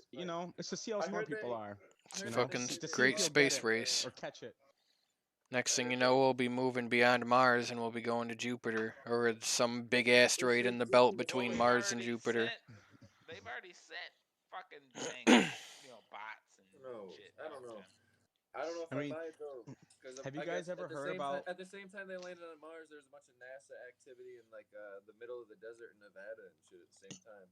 it's to see how I smart heard people they- are. It's I a heard fucking they To see great if you'll space get it race. or catch it. Next thing you know, we'll be moving beyond Mars and we'll be going to Jupiter or some big asteroid in the belt between Well, Mars and Jupiter. They've already set fucking things, bots and No, shit. I don't know. down I don't know if I mean, I buy it though. Because have you guys ever heard about- at the same time they landed on Mars? There's a bunch of NASA activity in like the middle of the desert in Nevada and shit at the same time.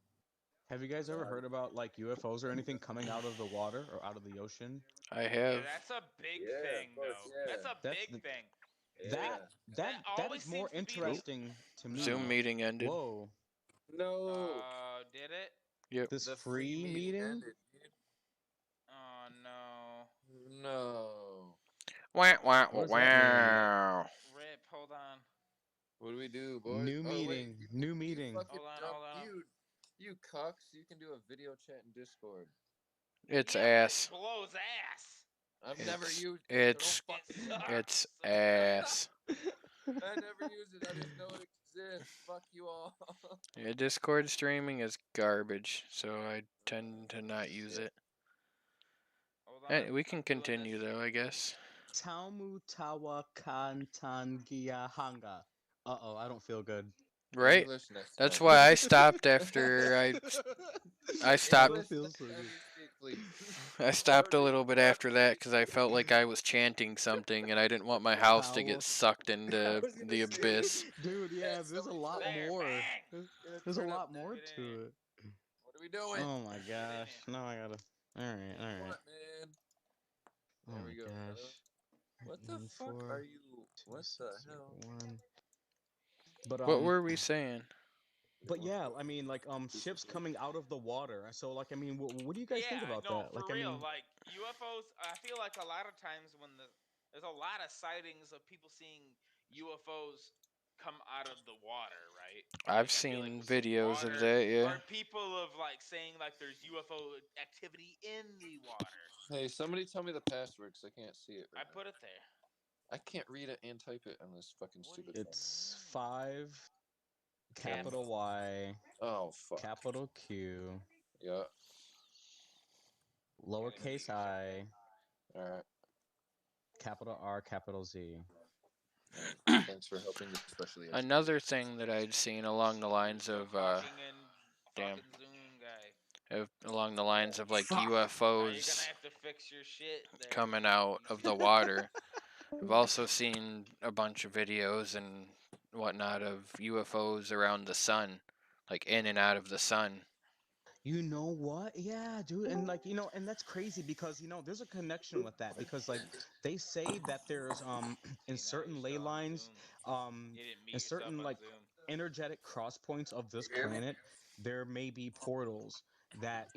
Have you guys ever heard about like UFOs or anything coming out of the water or out of the ocean? I Yeah, have. that's a big Yeah, of thing, course, though. yeah. That's a That's big the- thing. Yeah. That that always is more seems to be the- interesting to me. Zoom meeting ended. Whoa, No. Did it? Yep. this The free meeting? ended, dude. Oh no. No. Wah, wah, What does that wow. Rip. Hold on. What do we do, boys? New Oh, wait, meeting. you- New you meeting. fucking Hold on, dumb- hold on. You cucks, you can do a video chat in Discord. It's Yeah, ass. It blows ass. I've never It's- used it's- it. It sucks. It's ass. I never used it. I just know it exists. Fuck you all. Yeah, Discord streaming is garbage, so I tend to not use it. Hold on. We can I'm doing continue this. though, I guess. Taumu Tawa Kantangia Hanga. Uh-oh, I don't feel good. Right? English next That's time. why I stopped after I stopped. English Feels next so time good. you speak, please. I stopped a little bit after that because I felt like I was chanting something and I didn't want my house to get sucked into was gonna the say, abyss. Dude, yeah, That's there's a so lot There, more. bang. There's a Turn up lot there. more Get in to here. it. What are we doing? Oh my gosh. Now I gotta. Alright, alright. What, man? Oh There my we go. gosh. What the fuck 94, are you? What the hell? 2601. But What were we saying? But yeah, I mean, like ships coming out of the water. So like, I mean, what do you guys think about no, that? for Like, real. I mean, Like UFOs, I feel like a lot of times when there's a lot of sightings of people seeing UFOs come out of the water, right? I've I feel like seen with some videos of water, that, yeah. Or people of like saying like there's UFO activity in the water. Hey, somebody tell me the password because I can't see it. I Right put it there. I can't read it and type it on this fucking stupid phone. It's 5, Ten. capital Y, Oh fuck. capital Q, Yeah. lowercase I, All right. capital R, capital Z. Thanks for helping, especially. Another thing that I'd seen along the lines of Fucking and damn. fucking Zoom guy. along the lines of like Now you're gonna UFOs have to fix your shit. There. coming out of the water. I've also seen a bunch of videos and whatnot of UFOs around the sun, like in and out of the sun. You know what? Yeah, dude, and like and that's crazy because there's a connection with that because like they say that there's in See, now certain you're ley still on lines Zoom. You didn't meet in yourself certain on like Zoom. energetic cross points of this You hear me? planet, there may be portals that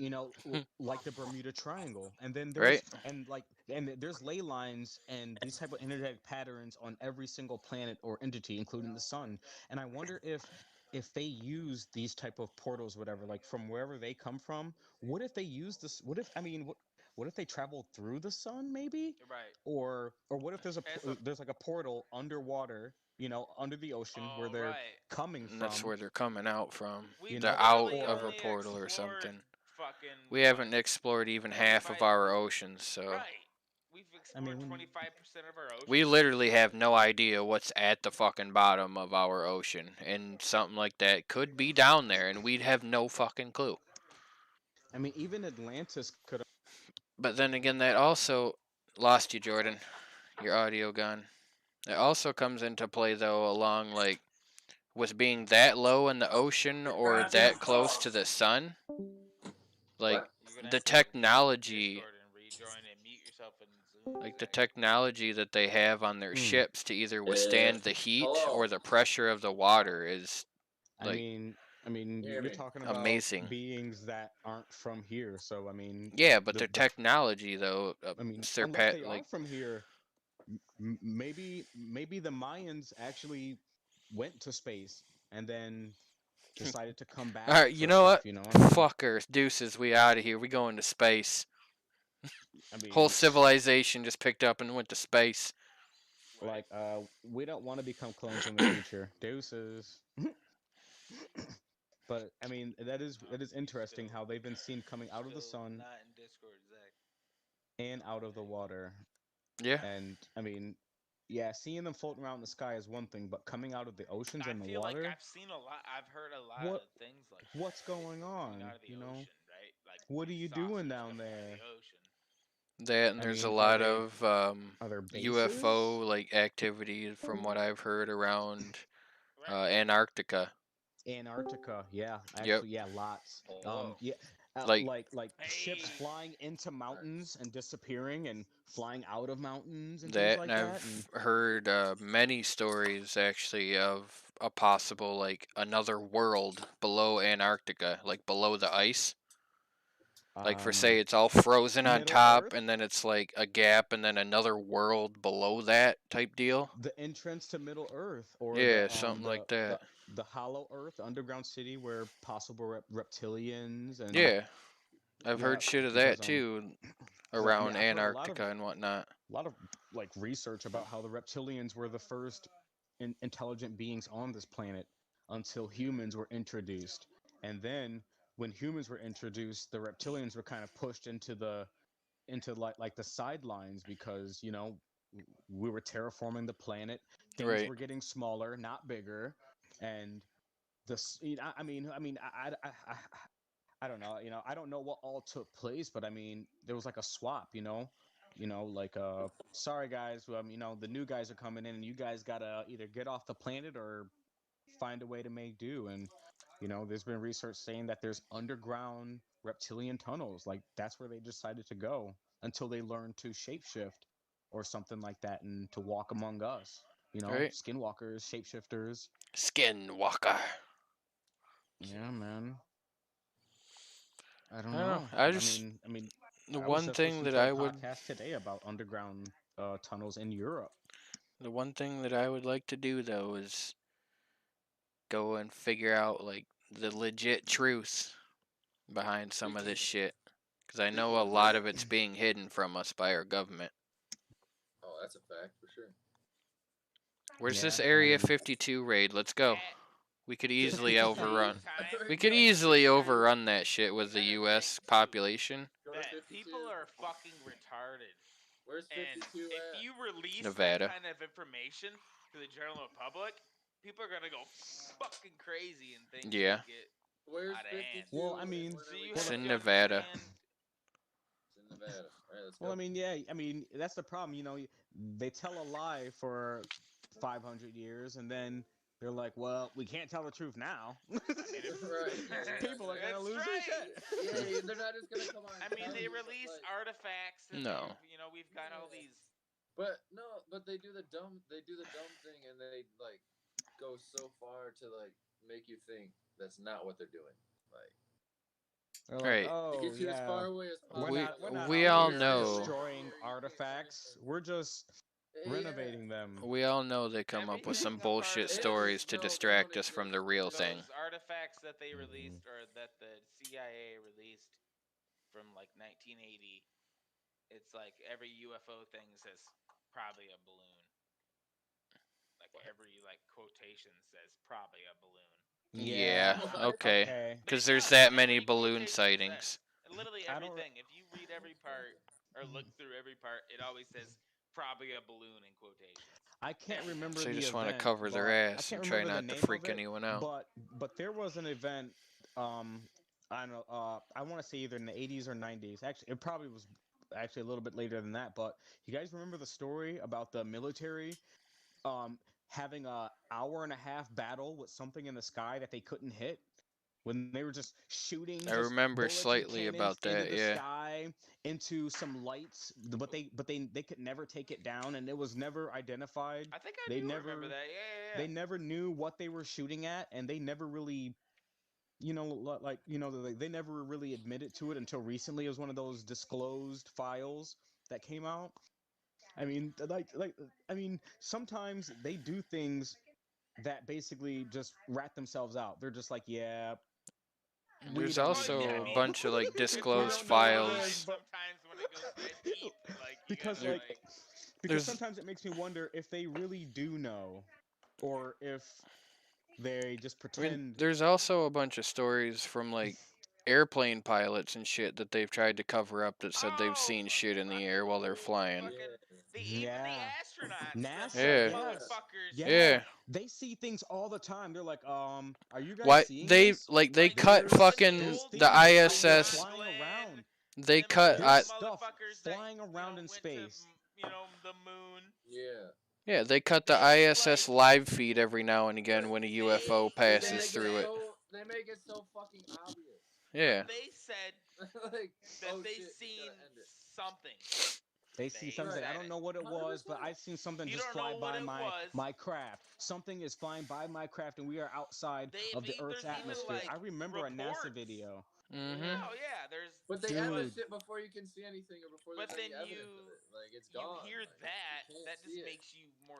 like the Bermuda Triangle, and then Right? there's ley lines and these type of energetic patterns on every single planet or entity, including the sun. And I wonder if they use these type of portals, whatever, like from wherever they come from. What if they use this? What if they travel through the sun, maybe? Right. Or what if As a- there's like a portal underwater, under the ocean where Oh, they're right. coming And that's from? where they're coming out from. We They're literally out of a only portal or explored something. Fucking. We haven't explored even half of 25 our oceans, so Right. We've explored when- 25% of our ocean. we literally have no idea what's at the fucking bottom of our ocean, and something like that could be down there, and we'd have no fucking clue. I mean, even Atlantis could. But then again, that also lost you, Jordan. Your audio gone. It also comes into play though, along like with being that low in the ocean or that close to the sun. Like You're gonna the have to go to technology, Discord and rejoin and mute yourself in Zoom. like the Zach. technology that they have on their Hmm. ships to either withstand the heat Hello. or the pressure of the water is I like mean, Hear you're me? talking about amazing. beings that aren't from here. So I mean, Yeah, but the- their the- technology though, unless surpass they like are from here, maybe the Mayans actually went to space and then decided to come back. all right. You for know stuff, what? You know, I mean, Fuck Earth, deuces. We out of here. We going to space. I mean, Whole civilization just picked up and went to space. like we don't want to become clones in the future. Deuces. But I mean, that is interesting how they've been seen coming out of the Still sun Not in Discord, Zach. and out of the water. Yeah. And I mean, yeah, seeing them floating around in the sky is one thing, but coming out of the oceans I and the feel water, like I've seen a lot. I've heard a lot What- of things like what's that, going on? coming out of the You know, ocean, right? Like what are these you doing saucers down coming out of there? the ocean. That and I there's mean, a are lot they- of are there bases? UFO like activity from what I've heard around Right. Antarctica. Antarctica, yeah, Yep. actually, yeah, lots. Hello. Yeah, Like- like ships Hey. flying into mountains and disappearing, and flying out of mountains and That things like and that. I've heard many stories actually of a possible like another world below Antarctica, like below the ice. Like for say it's all frozen on Middle top Earth? and then it's like a gap and then another world below that type deal. The entrance to Middle Earth, or Yeah, the, something like the, that. the Hollow Earth, the underground city where possible reptilians and Yeah. I've Yeah, heard shit of that because, too I mean, around I've heard a lot of- Antarctica and whatnot. a lot of like research about how the reptilians were the first intelligent beings on this planet until humans were introduced, and then when humans were introduced, the reptilians were kind of pushed into like the sidelines because we were terraforming the planet, things Right. were getting smaller, not bigger, and I mean I don't know, I don't know what all took place, but I mean, there was like a swap, like sorry guys, the new guys are coming in and you guys gotta either get off the planet or find a way to make do. And there's been research saying that there's underground reptilian tunnels, like that's where they decided to go until they learned to shapeshift or something like that, and to walk among us, Right. skinwalkers, shapeshifters. Skinwalker. Yeah, man. I don't I don't know. know. I just mean, the I was one just thing listening that to a I would podcast today about underground tunnels in Europe. the one thing that I would like to do though is go and figure out like the legit truth behind some of this shit, because I know a lot of it's being hidden from us by our government. Oh, that's a fact for sure. Where's this Yeah, Area I mean- 52 raid? Let's go. We could easily At the overrun. same time, We could easily overrun that shit with the Gotta U.S. think, too, population. Go to that 52. people are fucking retarded. Where's And 52 if at? you release Nevada. that kind of information to the general public, people are gonna go fucking crazy and think Yeah. get Where's out of 52? hand. Well, I and mean- when So are we you It's have going? in to Nevada. understand- It's in Nevada. All right, let's go. Well, I mean, yeah, I mean that's the problem. You know, they tell a lie for 500 years, and then they're like, "Well, we can't tell the truth now." Right. People are gonna That's lose right. their shit. Yeah, they're not just gonna come on. I and mean, tell they you, but, release like- artifacts, and No. we've got all these. But no, but they do the dumb thing, and they like go so far to like make you think that's not what they're doing. Like They're like, Right. "Oh, to get you as yeah, far away as possible. We all out here know- sharing destroying anything. artifacts. We're just Yeah. renovating them." We all know they come up with some Everything's a part bullshit of it. stories to No, they distract don't us from exist. the real Those thing. artifacts that they Mhm. released, or that the CIA released from like 1980, it's like every UFO thing says probably a balloon. Like every quotation says probably a balloon. Yeah, What? okay. Okay. Because It's there's not that how many many balloon quotations sightings. Literally I don't- everything. If you read every part or look through every part, it always says probably a balloon in quotations. I can't remember So they the just want to event, cover their but- I ass can't and try remember the not to name of freak it, anyone out. But there was an event. I don't know. I want to say either in the 80s or 90s. Actually, it probably was actually a little bit later than that. But you guys remember the story about the military, having a hour and a half battle with something in the sky that they couldn't hit? When they were just shooting, I just remember bullets and slightly about cannons that, into the yeah. sky, into some lights, but they could never take it down, and it was never identified. I think I They do remember never- that. Yeah. They never knew what they were shooting at, and they never really, they never really admitted to it until recently. It was one of those disclosed files that came out. I mean, sometimes they do things that basically just rat themselves out. They're just like, yeah. we There's don't also know. a bunch of like We disclosed don't know what it files. is, but- Sometimes when it goes that deep, like you Because, gotta, like, because There's- sometimes it makes me wonder if they really do know, or if they just I mean, pretend. there's also a bunch of stories from like airplane pilots and shit that they've tried to cover up that said they've seen shit in the air while they're flying. fucking- even Yeah. the astronauts, NASA, the Yeah. motherfuckers. Yeah. Yeah. They see things all the time. They're like, are you guys Why seeing they this? like they Like, cut there's fucking things the that ISS. flying around. They Them cut other I, stuff motherfuckers that, flying around in went to, space. the moon. Yeah. yeah, they cut the They, ISS like- live feed every now and again when a UFO They- They passes make through it. They make it so fucking obvious. Yeah. They said Like, that oh they shit, we seen gotta end it. something. They see They something. I said don't it. know what it was, but 100%. I've seen something You just don't fly know what by it was. my craft. Something is flying by my craft, and we are outside They've of the there's Earth's even, atmosphere. like, I remember a NASA reports. video. Mm-hmm. Oh yeah, there's. But they add that Dude. shit before you can see anything or before But there's any then evidence you- of it. Like it's You gone. hear like, that, you can't that see just it. makes you more.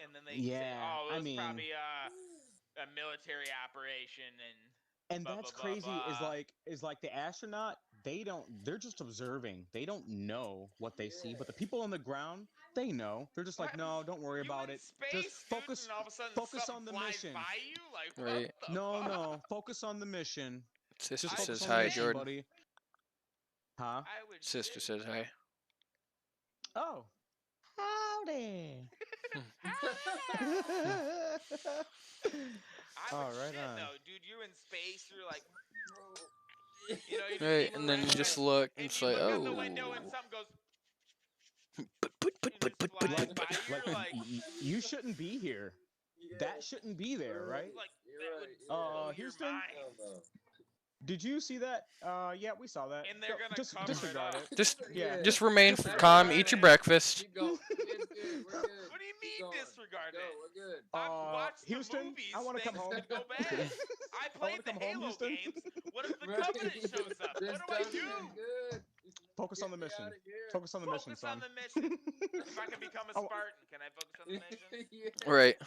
And then they Yeah, say, "Oh, I it was mean- probably a military operation," And Blah, that's blah, blah, crazy. blah. Is like the astronaut. They're just observing. They don't know what they see. But the people on the ground, they know. They're just like, What? no, don't worry you about in it. Space, Just dude, focus. and all of a sudden focus something on the flies mission. by you, like Right. what the No, fuck? no, focus on the mission. Sister Just I focus says on the hi, mission, Jordan. buddy. Huh? I would Sister say- says hi. Oh. Howdy. I Oh, would right shit, on. though, dude. You're in space. You're like, you know, you Right, see and then you around, just look and and it's you like, look out the window and oh. something goes. Put. and just flies Like- by you. You're like, You shouldn't be here. Yeah. That shouldn't be there, right? like You're that right, would yeah. blow your Houston? mind. Hell no. Did you see that? Yeah, we saw that. And they're gonna Just cover disregard it it. up. Just Yeah. just remain calm, eat your breakfast. Keep going. It's good. We're good. What do you Keep mean going. disregard Go. it? We're good. I've watched Houston, the movies. I wanna come things home. could go bad. I wanna played the come home, Halo Houston. games. What if the Right. Covenant shows up? This What do I does do? sound good. Focus on the Get me mission. outta here. Focus on the mission, Focus on son. the mission. If I can become a Oh. Spartan, can I focus on the mission? Yeah. Right.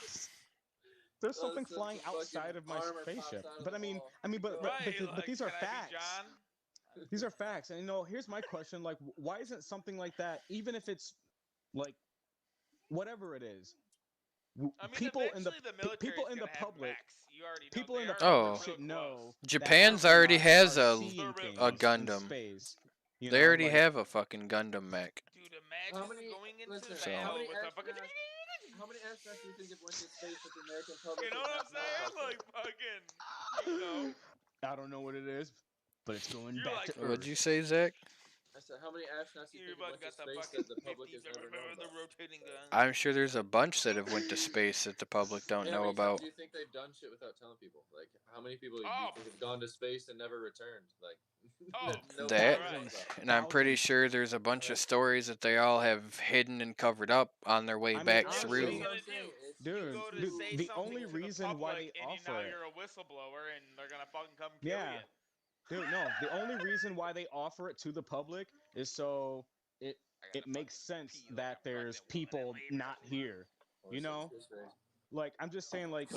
There's Oh, something so flying the fucking outside of my armor pops spaceship. out of But the I mean, wall. Right, but like, these are can I be facts. John? These are facts. And here's my question: like, why isn't something like that, even if it's like, whatever it is, I mean, people in the eventually the military people in the gonna have public, mechs. You already know. people they in the are Oh. public real should know that Japan's already astronauts has are a seeing They're real things a in Gundam. space. You They know, already like have a fucking Gundam mech. Dude, imagine How many? going into Listen, So- how battle many with a fucking. astronauts? How many astronauts do you think have went to space that the American public? You know has what I'm not known saying? about Like fucking. You know. I don't know what it is, but it's going You're back like- to Earth. What'd you say, Zach? I said, how many astronauts do you You think have about went to got the space fucking that the public 50s, has never known the about? rotating gun. I'm sure there's a bunch that have went to space that the public don't Hey, how know many times about. do you think they've done shit without telling people? Like, how many people do you Oh. think have gone to space and never returned? Like, Oh, no That- one knows about. And I'm pretty Thousands. sure there's a bunch of stories that they all have hidden and covered up on their way I mean, back That's through. what Dude, you're gonna do. Dude, You go to dude, say the something only to reason the why public, they and now offer it- you're a whistleblower, and they're gonna fucking come kill Yeah. you. Dude, no. The only reason why they offer it to the public is so I gotta it makes fucking sense pee like that a there's pregnant woman in people labor. not here. You know? Like, I'm just saying, like,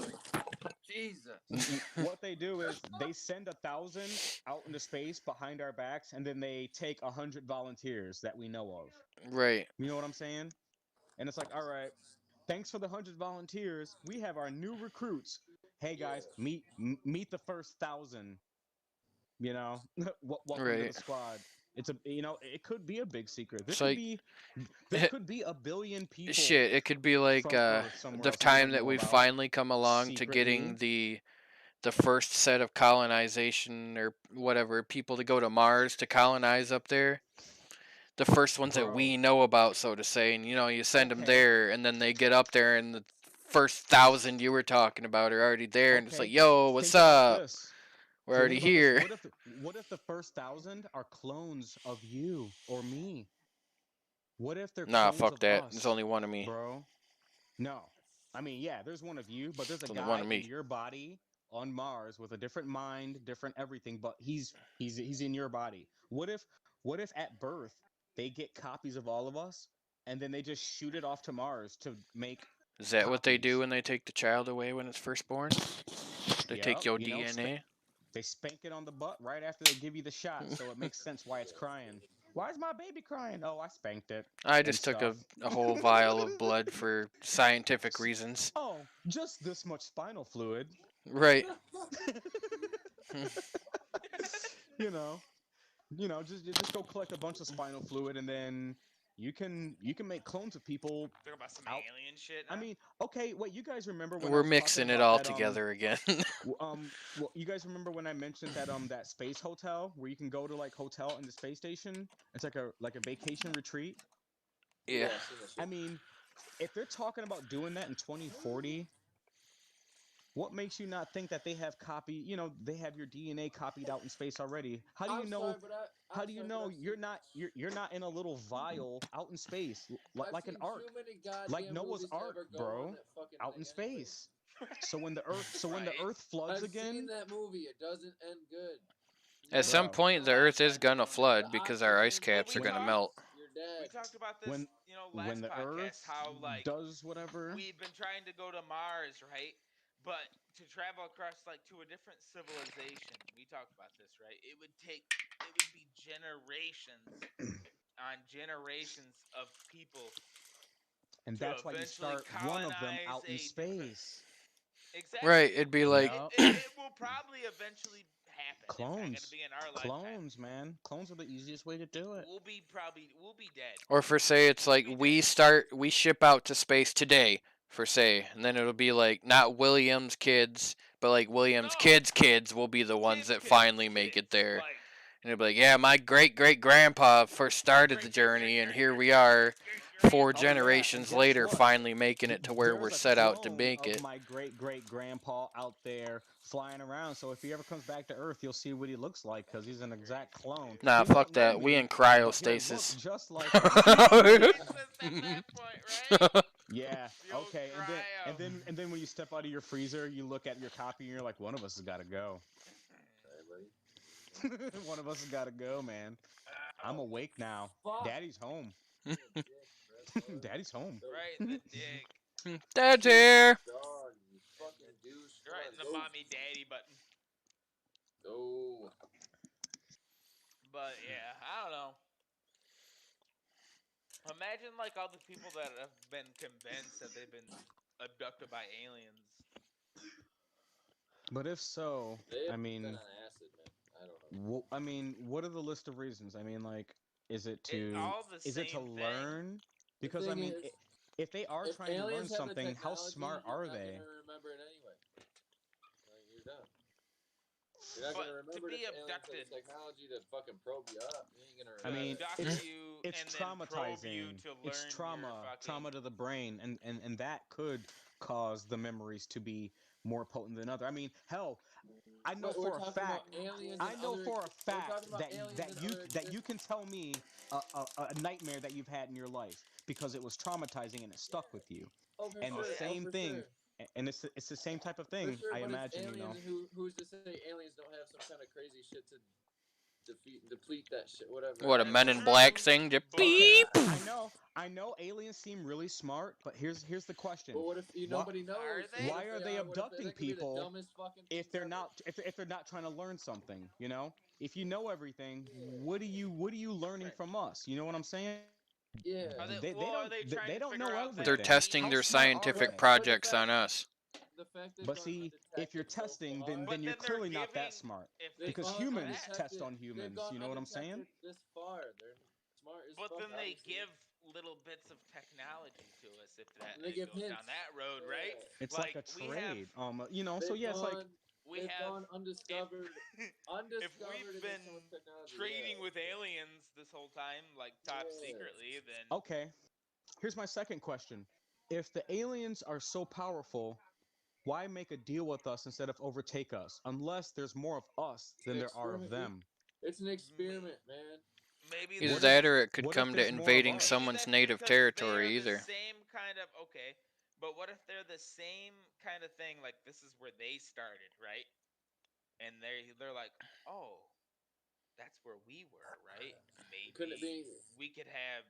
Jesus. what they do is they send 1,000 out into space behind our backs, and then they take 100 volunteers that we know of. Right. You know what I'm saying? And it's like, all right, thanks for the 100 volunteers. We have our new recruits. Hey guys, meet the first 1,000. You know, welcome to Right. the squad. It's a, you know, it could be a big secret. There It's could like- be, there could be 1 billion people. Shit, it could be like from Earth somewhere the else we time don't that know we about, finally come along to getting secretly. the first set of colonization or whatever people to go to Mars to colonize up there. The first ones that we Bro. know about, so to say, and you send them Okay. there, and then they get up there, and the first 1,000 you were talking about are already there, and it's Okay, like, yo, what's Think about up? this. We're Think already about this. here. What if the first 1,000 are clones of you or me? What if they're Nah, clones fuck of that. us, There's only one of me. bro? No, I mean, yeah, there's one of you, but there's a Only guy one of in me. your body on Mars with a different mind, different everything, but he's in your body. What if at birth they get copies of all of us, and then they just shoot it off to Mars to make Is that what they do copies? when they take the child away when it's first born? They take Yup, your you know, DNA? They spank it on the butt right after they give you the shot, so it makes sense why it's crying. Why is my baby crying? Oh, I spanked it. I and just took stuff. a whole vial of blood for scientific reasons. Oh, just this much spinal fluid. Right. you know, just go collect a bunch of spinal fluid, and then you can make clones of people. Talk about some Out- alien shit. I now? mean, okay, wait, you guys remember when I We're was talking mixing it about all that, together again. Well, you guys remember when I mentioned that that space hotel where you can go to like hotel in the space station? It's like a vacation retreat. Yeah. I've seen this shit. I mean, if they're talking about doing that in 2040, what makes you not think that they have they have your DNA copied out in space already? How do you I'm know? sorry, but How do you know you're not in a little vial out in space, like an ark, like Noah's Ark, bro, out in space? So when the Right. Earth floods I've again, seen that movie. It doesn't end good. At some Bro. point, the Earth is gonna flood The because our ice oxygen caps are we gonna talked- melt. You're We dead. talked about this, when last when the podcast, Earth how like does whatever. we've been trying to go to Mars, right? But to travel across like to a different civilization, we talked about this, right? It would be generations on generations of people. And to that's why you eventually start one of them out in colonize a different- space. Exactly. Right, it'd be like- it will probably eventually happen. It's not Clones. gonna be in our lifetime. Clones, man. Clones are the easiest way to do it. We'll be dead. Or for say it's like we ship out to space today, for say, and then it'll be like not William's kids, but like William's No. kids will be the ones Kids, that kids, finally make kids, it there. like, And it'll be like, yeah, my great grandpa first started the journey, and here we are, 4 Oh, yeah, generations and guess later, what? finally making it to where There's we're a set out to clone make of it. my great grandpa out there flying around. So if he ever comes back to Earth, you'll see what he looks like because he's an exact clone. Nah, He fuck won't know that. We me, in but he'll look cryostasis. just like It's at that point, right? yeah. The old Okay, and cryo. then when you step out of your freezer, you look at your copy and you're like, one of us has got to go. Hey, buddy. One of us has got to go, man. I'm awake now. Fuck. Daddy's home. Dick, bro. Daddy's home. Right in the dick. Dad's here. Dog, you fucking douche. Right in the Come on, mommy daddy button. go. But yeah, I don't know. Imagine like all the people that have been convinced that they've been abducted by aliens. But if so, They've I mean, been on acid, man. I don't know. I mean, what are the list of reasons? I mean, like, is it to all the is it to same thing. learn? Because I thing mean, is, if they are If trying to learn aliens have the something, how technology, smart you're are not they? gonna remember it anyway. Like, you're done. You're not But gonna to remember be it if aliens have abducted- the technology to fucking probe you up. You ain't gonna I remember mean, it. abduct it's- you It's and then probe you traumatizing. to learn It's trauma, your fucking... trauma to the brain, and that could cause the memories to be more potent than other. I mean, hell, I know But we're for a talking fact. about aliens I and know other, for a we're fact talking about that aliens that and you other that you can tell me a nightmare that you've had in your life because it was traumatizing and it stuck with you. Oh, for And sure. the same for thing, Sure. and it's the same type of For thing. sure, I but imagine, it's you know. aliens. Who's to say aliens don't have some kind of crazy shit to deplete that shit? Whatever. What a That's Men in true, Black thing to but- beep. I know aliens seem really smart, but here's the question. But what if nobody knows? Are they? What Why if are they what if abducting that could be the people dumbest fucking if things they're ever. not if they're not trying to learn something, you know? If you know everything, what are you learning Right. from us? You know what I'm saying? Yeah. Are they, They well, don't are they trying they to don't figure know out everything. They're that testing How their smart are scientific they? projects on us. The fact they've But gone see, if you're undetected so testing, far, then But you're then they're clearly not that giving- smart. if they've Because gone humans undetected- test on They've humans. gone You know what I'm saying? undetected This far, they're smart as But fuck. then they obviously. give little bits of technology to us if that They it give goes down hints. that road, Yeah. right? It's like a we have trade. You know, so They've yeah, it's like they've have gone undiscovered. Undiscovered. if we've and been there's so much technology, trading yeah. with aliens this whole time, like top Yeah. secretly, then okay. Here's my second question. If the aliens are so powerful, why make a deal with us instead of overtake us? Unless there's more of us than there are of Experiment, them. It's an experiment, man. maybe Either What that if- or it could what if come to there's more of invading us? maybe someone's that's native because territory they're either. the same kind of okay, but what if they're the same kind of thing? Like this is where they started, right? And they're like, oh, that's where we were, right? Maybe Couldn't it be? we could have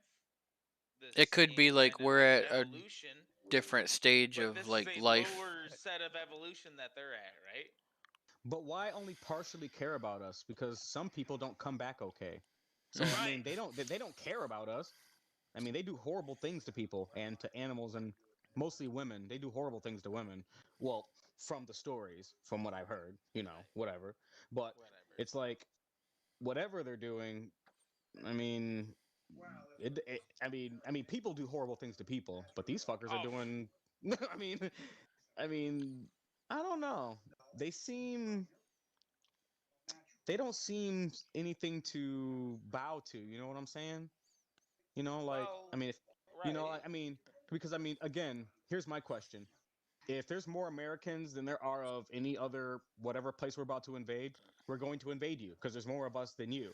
the It could be same like kind of we're at a evolution, different stage but of this like is a life. lower set of evolution that they're at, right? But why only partially care about us? Because some people don't come back okay. So I mean, Right. they don't care about us. I mean, they do horrible things to people and to animals and mostly women. They do horrible things to women. Well, from the stories, from what I've heard, you know, whatever. But Whatever. it's like whatever they're doing. I mean, I mean, people do horrible things to people, but these fuckers are Oh. doing. I mean, I mean, I don't know. They seem. They don't seem anything to bow to. You know what I'm saying? You know, like Well, I mean, if right. you know, I mean, because I mean, again, here's my question: if there's more Americans than there are of any other whatever place we're about to invade, we're going to invade you because there's more of us than you.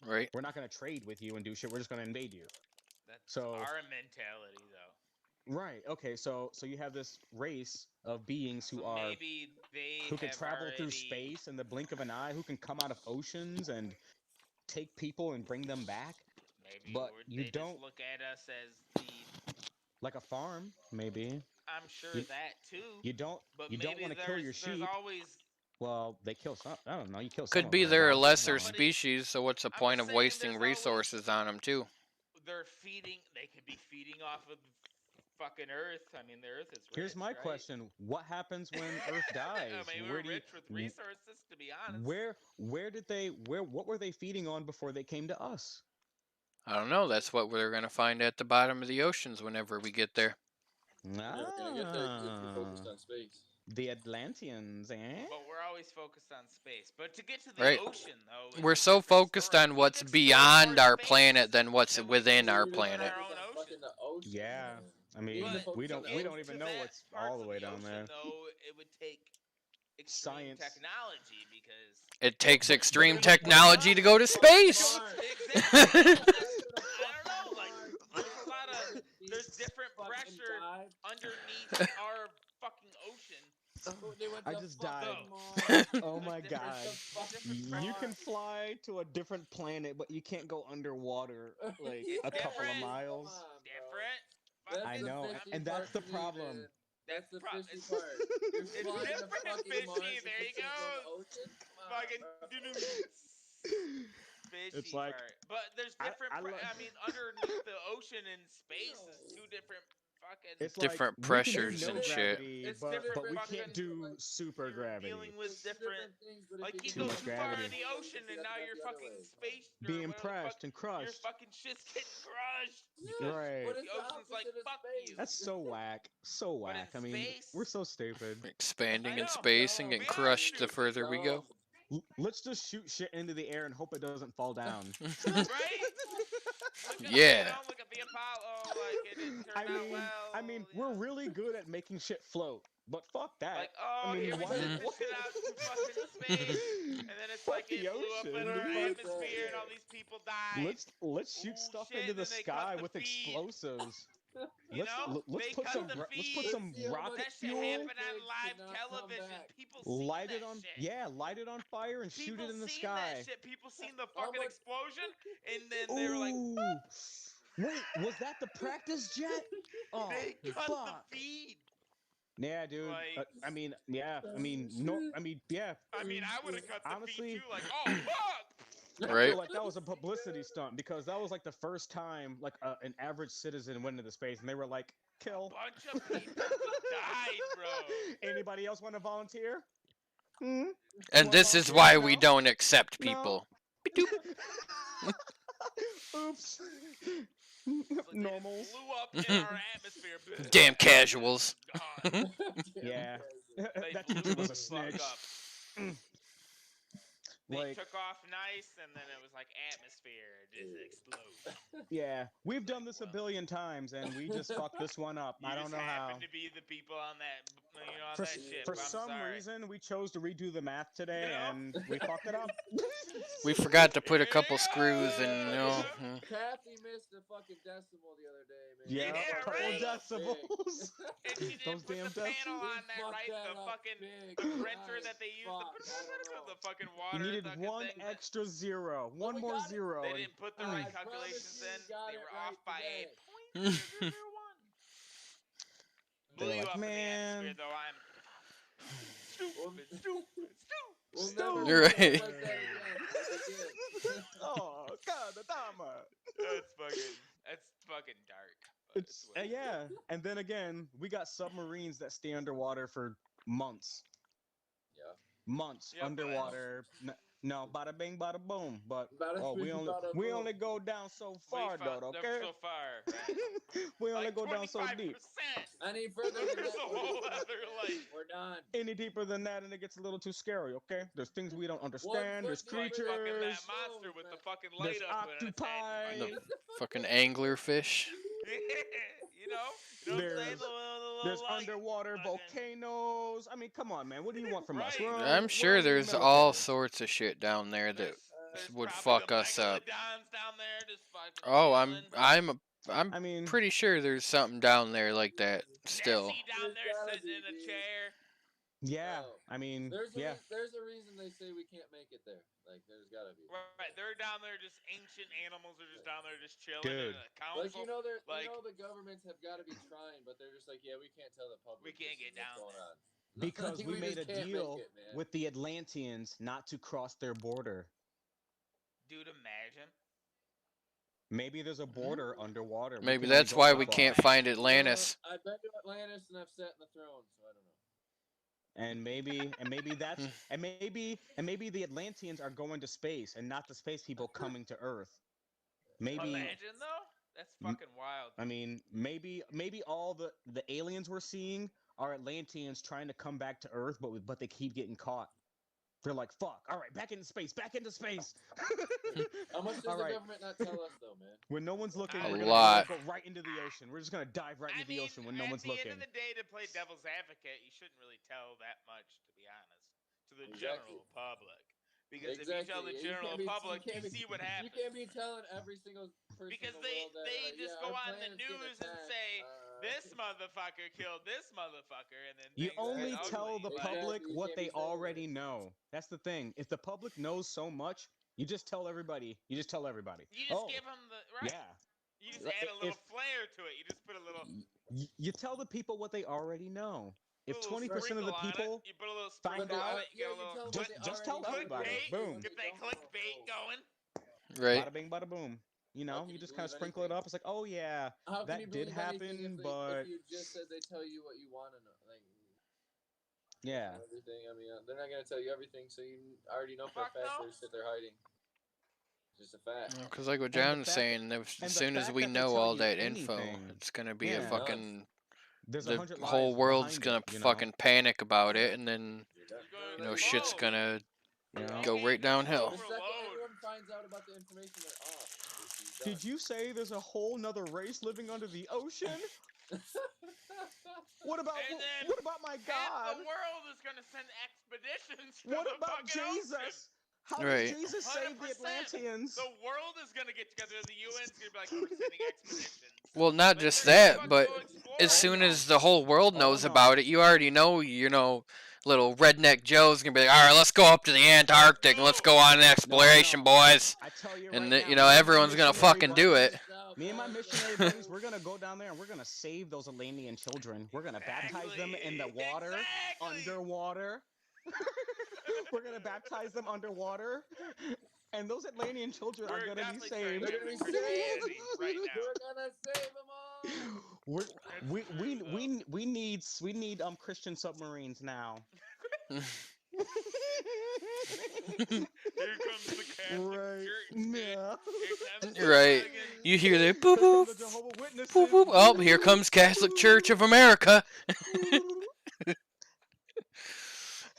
Right. We're not going to trade with you and do shit. We're just going to invade you. That's So- our mentality, though. Right. Okay. So you have this race of beings who So are maybe they who can have travel through already- space in the blink of an eye, who can come out of oceans and take people and bring them back Maybe but you they don't- just look at us as the. like a farm, maybe. I'm sure You- that too. You don't But you don't maybe want to kill your there's sheep. always. Well, they kill some. I don't know. You kill some. Could of be them, they're a but- lesser Somebody- species, so what's the I'm point just of saying wasting there's always- resources on them too? They're feeding. They could be feeding off of fucking Earth. I mean, the Earth is rich. Here's my right? question: what happens when Earth dies? I mean, Where we're do you- rich with resources, to be honest. Where did they what were they feeding on before they came to us? I don't know. That's what we're gonna find at the bottom of the oceans whenever we get there. You're never gonna get there if you're focused Ah, on space. the Atlanteans, eh? But we're always focused on space. But to get to the Right. ocean, though, is We're a so different focused story. on We what's can explore beyond more our space planet than what's than we within can our You're just explore planet. our own focused on ocean. fucking the ocean. Yeah. man. I mean, Even to But focus we on don't the we don't ocean. even To know that what's parts all the of way the down ocean, there. Though, it would take extreme Science. technology because It takes But extreme there's no technology to go to space. exactly. I don't know, like there's a lot of there's different pressure underneath our fucking ocean. I just died. Oh my There's god. different You pressure. can fly to a different planet, but you can't go underwater like It's a couple of different. miles. different. That's I the know, fishy and part that's the to me, problem. man. That's the pro- fishy it's- part. You're It's flying to different and fucking fishy, Mars and there you can't go in the go. ocean? Come on, Fucking bro. fishy It's like- part. But there's different. I I mean, underneath the ocean and space is two different fucking. It's Different like, we can do pressures no and shit. gravity, It's but different we fucking- can't do super you're gravity. dealing with It's different. things, but if Like you he can Too goes much too far gravity. into the ocean, and now that's your the other fucking way. space. or Being whatever the fuck, pressed and Your crushed. fucking shit's getting crushed. Right. But The it's the ocean's like, opposite of fuck space. you. That's so whack. So But in whack. I mean, space- we're so stupid. Expanding I in know. space and No, getting we are crushed the stupid. further we go. Let's just shoot shit into the air and hope it doesn't fall down. Right? Look at, Yeah. You know, look at the Apollo. Like it didn't turn out well. I mean, you we're know? really good at making shit float, but fuck that. Like, oh, I mean, here we why- sent this shit out to fucking space, and then it's Fuck like it the blew up in ocean, our dude. atmosphere, and all these people died. let's shoot Ooh, stuff shit, into the then they cut sky the with feed. explosives. You know, let's they put cut some the let's put feed. some Let's see how rocket That shit fuel. happened on Pigs live cannot come television. back. People seen Light that it on shit. light it on fire and shoot People it in the seen sky. that shit. People seen the How fucking much- explosion, and then they were like, Ooh. Wait, was that the practice jet? Oh, they cut fuck. the feed. Yeah, dude. Like- I mean, yeah. I mean, no. I mean, yeah. I mean, I would have cut the Honestly- feed too. Like, oh fuck. I Right. feel like that was a publicity stunt because that was like the first time like an average citizen went into space and they were like, kill. Bunch of people died, bro. Anybody else want to volunteer? Hmm? And this is why we don't accept No. people. Oops. It's like they Normals. just blew up in our atmosphere. Damn casuals. Gone. Yeah. They That blew teacher was the a fuck snitch. up. They Like, took off nice, and then it was like atmosphere just explode. yeah, we've done this a billion times and we just fucked this one up. You I don't just know how. happened to be the people on that, on For, that shit. for but I'm some sorry. reason, we chose to redo the math today, You know? and we fucked it up. We forgot to put a couple screws and you know. Kathy missed a fucking decimal the other day, man. Yeah, Yeah, a couple right. decibels. And she didn't Those put damn the panel We on that, fucked right? that The up fucking big. the printer Nice. that they use, Fuck, I don't the know. fucking You water. needed fucking one thing. extra zero, one we more got it. zero. They and- didn't put the Mm. right I promise calculations you in. got They it were right off by today. 8 points. They're Blew you like, up in the atmosphere, "Man." though. I'm stupid, stupid, stupid. We'll Still- never You're do it right. like that again, like we did. Oh God, the dama. That's fucking dark. but It's what it is. yeah, and then again, we got submarines that stay underwater for months. Yeah. Months Yeah, but- underwater. No, bada bing, bada boom. But Bada we bing, only bada we boom. only go down so We far, fought though. them Okay. so far. Right? We only Like go down so 25%. deep. Any further than There's that, a we're whole done. other like. We're done. Any deeper than that, and it gets a little too scary. Okay. There's things we don't understand. There's foot deep, Like fucking creatures. that monster with the fucking light There's up in its head. octopi. Fucking anglerfish. You know what I'm saying? There's- The little There's light. underwater fucking- volcanoes. I mean, come on, man. What do you want from us? Right. We're I'm we're sure in the there's all military. sorts of shit down there that. There's would probably fuck the us up. megalodons down there just fucking Oh, chilling. I'm I mean, pretty sure there's something down there like that still. Nessie down There's there gotta sitting be, in a dude. chair. yeah. No. I mean, There's a yeah. there's a reason they say we can't make it there. Like there's gotta be. Right, they're down there just ancient animals are just down there just chilling Dude. in a council. Like you know, like- the governments have got to be trying, but they're just like, yeah, we can't tell the public. We can't this get is what's down going there. on. Because Like, we made a just can't make deal it, man. with the Atlanteans not to cross their border. Dude, imagine. Maybe there's a border underwater. We Maybe can only that's go why so we far. can't find Atlantis. I've been to Atlantis and I've sat in the throne, so I don't know. And maybe that's and maybe the Atlanteans are going to space and not the space people coming to Earth. Maybe Imagine though. That's fucking wild. I mean maybe all the aliens we're seeing are Atlanteans trying to come back to Earth, but they keep getting caught. They're like, fuck, all right, back into space. How much does All the right. government not tell us though, man? When no one's looking, A we're lot. gonna go right into the ocean. We're just gonna dive right into the ocean when no one's At the looking. end of the day, to play devil's advocate, you shouldn't really tell that much, to be honest, to the Exactly. general public. Because if you tell the Yeah, general public, you see what happens. You can't be telling every single person Because in the world that, they like, just yeah, go our on the planet's getting news and attacked, say, This motherfucker killed this motherfucker, and then You things only get tell ugly. the Like, public Exactly, you what can't they be saying already that. know. That's the thing. If the public knows so much, you just tell everybody. You just tell everybody. You just oh, give them the right. yeah. You just Right, add a little if- flair to it. You just put a little. You tell the people what they already know. If little 20% of the sprinkle on it, people you put a little find sprinkle out- on it. You get a little. Just tell clickbait, everybody. Boom. Get that clickbait going. Right? Bada bing, bada boom. You How know, can you you just kind of believe sprinkle it anything? up. It's like, oh yeah, How can you that did believe anything happen, if but you just said they tell you what you want to know? Like, yeah. everything. I mean, they're not gonna tell you everything, so you already know for a Fuck fact no. there's shit they're hiding. It's just a fact. Because like what And the John's fact that saying, as and the soon as fact we that they know tell all you that info, anything, it's gonna be a yeah, fucking Nuts. there's the 100 whole lies world's behind gonna it. You know, fucking panic about it, and then You're you know gonna shit's explode. gonna you know. go right downhill. The second Overload. anyone finds out about the information, they're off. It's done. Did you say there's a whole nother race living under the ocean? What about And then what about my half God? the world is gonna send expeditions to What the about fucking ocean. Jesus? How Right. does Jesus save the 100%. Atlanteans? The world is gonna get together. The UN's gonna be like, we're sending expeditions. Well, not Like, just they're gonna that, fucking but go explore as it. soon no. as the whole world Oh, knows no. about it, you already know, little redneck Joe's gonna be like, all right, let's go up to the Antarctic and let's go on an exploration, no. boys. I tell you And right now, everyone's gonna fucking do it. Me and my missionary buddies, we're gonna go down there and we're gonna save those Atlantean children. We're gonna baptize them in the water, Exactly. underwater. We're gonna baptize them underwater, and those Atlantean children are We're gonna be definitely saved. turning them to Christianity right now. We're gonna save them all. We're, It's we true, we need Christian submarines now. Here comes the Catholic Right. Church. Dude. Yeah. Here comes the Right. fucking- You hear that? Here Boop come boop. the Jehovah Witnesses. Boop boop. Oh, here comes Catholic Church of America.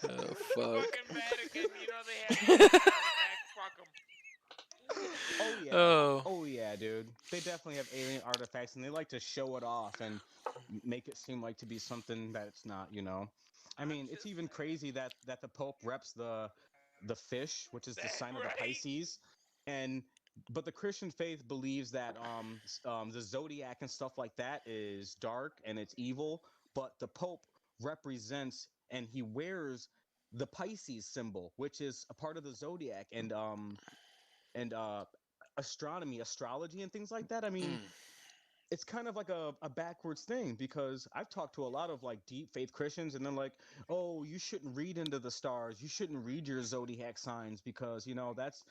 Oh The fuck. fucking Vatican, you know they have alien artifacts. Fuck 'em. Oh yeah. Oh. Oh yeah, dude. They definitely have alien artifacts, and they like to show it off and make it seem like to be something that it's not. You know. I mean, it's even crazy that the Pope reps the fish, which is the sign of the Right. Pisces, and but the Christian faith believes that the zodiac and stuff like that is dark and it's evil, but the Pope represents and he wears the Pisces symbol, which is a part of the zodiac and astronomy, astrology, and things like that. I mean, it's kind of like a backwards thing because I've talked to a lot of like deep faith Christians and they're like, oh, you shouldn't read into the stars. You shouldn't read your zodiac signs because, you know, that's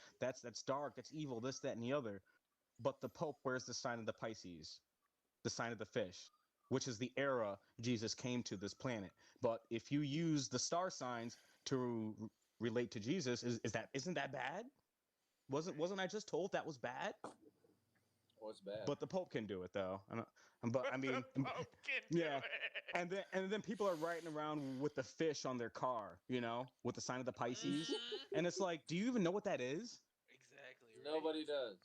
dark, that's evil, this, that, and the other. But the Pope wears the sign of the Pisces, the sign of the fish, which is the era Jesus came to this planet. But if you use the star signs to relate to Jesus, isn't that bad? Wasn't I just told that was bad? What's bad? But the Pope can do it though. But I mean, The Pope can do yeah. it. and then people are riding around with the fish on their car, you know, with the sign of the Pisces, Mhm. and it's like, do you even know what that is? Exactly. Right. Nobody does.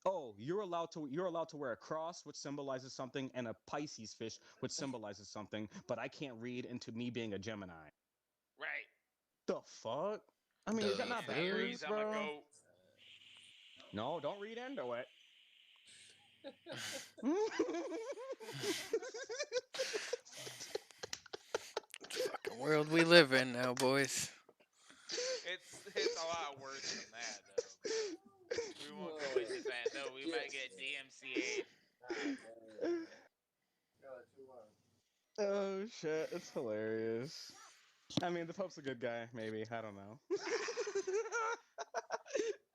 Oh, you're allowed to wear a cross, which symbolizes something, and a Pisces fish, which symbolizes something. But I can't read into me being a Gemini. Right. The fuck? I mean, is that not The bad, Aries, I'm a bro? goat. No, don't read into it. Fucking world we live in now, boys. It's a lot worse than that, though. We won't go into that, though. We might get DMCA'd. Oh shit, it's hilarious. I mean, the Pope's a good guy, maybe. I don't know.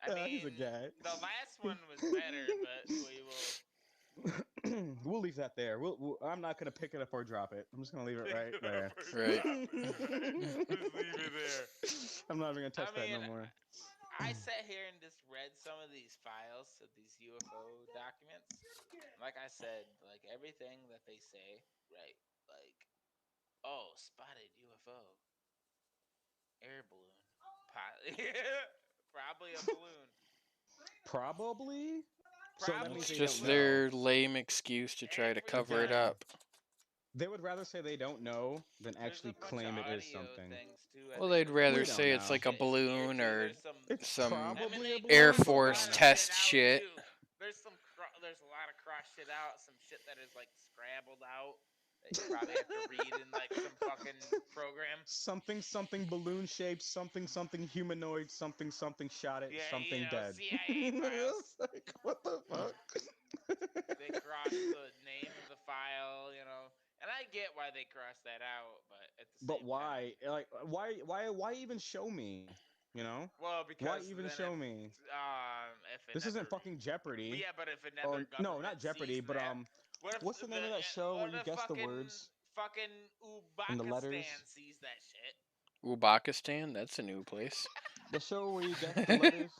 I mean, he's a guy. the last one was better, but we will. We'll leave that there. I'm not gonna pick it up or drop it. I'm just gonna leave it right there. Right. Just leave it there. I'm not even gonna touch that no mean, more. I sat here and just read some of these files of these UFO documents. Like I said, like everything that they say, right? Like, oh, spotted UFO, air balloon, probably a balloon. Probably. So that Probably. means It's they just don't know. their lame excuse to try to cover it Exactly. up. They would rather say they don't know than There's actually a bunch claim of it is audio something. things, too. I Well, think they'd there's rather We some don't say it's know. like a shit here, balloon too. or There's some It's some probably they a cut Air balloon, but we Force don't know. test out, shit. too. There's some. There's a lot of cross shit out. Some shit that is like scrambled out. That you probably have to read in like some fucking program. Something balloon shaped, something humanoid, something shot it, Yeah, something you know, dead. CIA files. It's like, what the fuck? They cross the name of the file, you know, and I get why they crossed that out, but at the same But time, why? Like, why even show me? You know? well, because Why even then show if, me? if This isn't another- fucking Jeopardy. Yeah, but if another Or government no, not Jeopardy, sees but that, what if what's the name of that show where what you if guess the fucking- words Fucking and the letters? Uzbekistan sees that shit. Uzbekistan, that's a new place. The show where you guess the letters.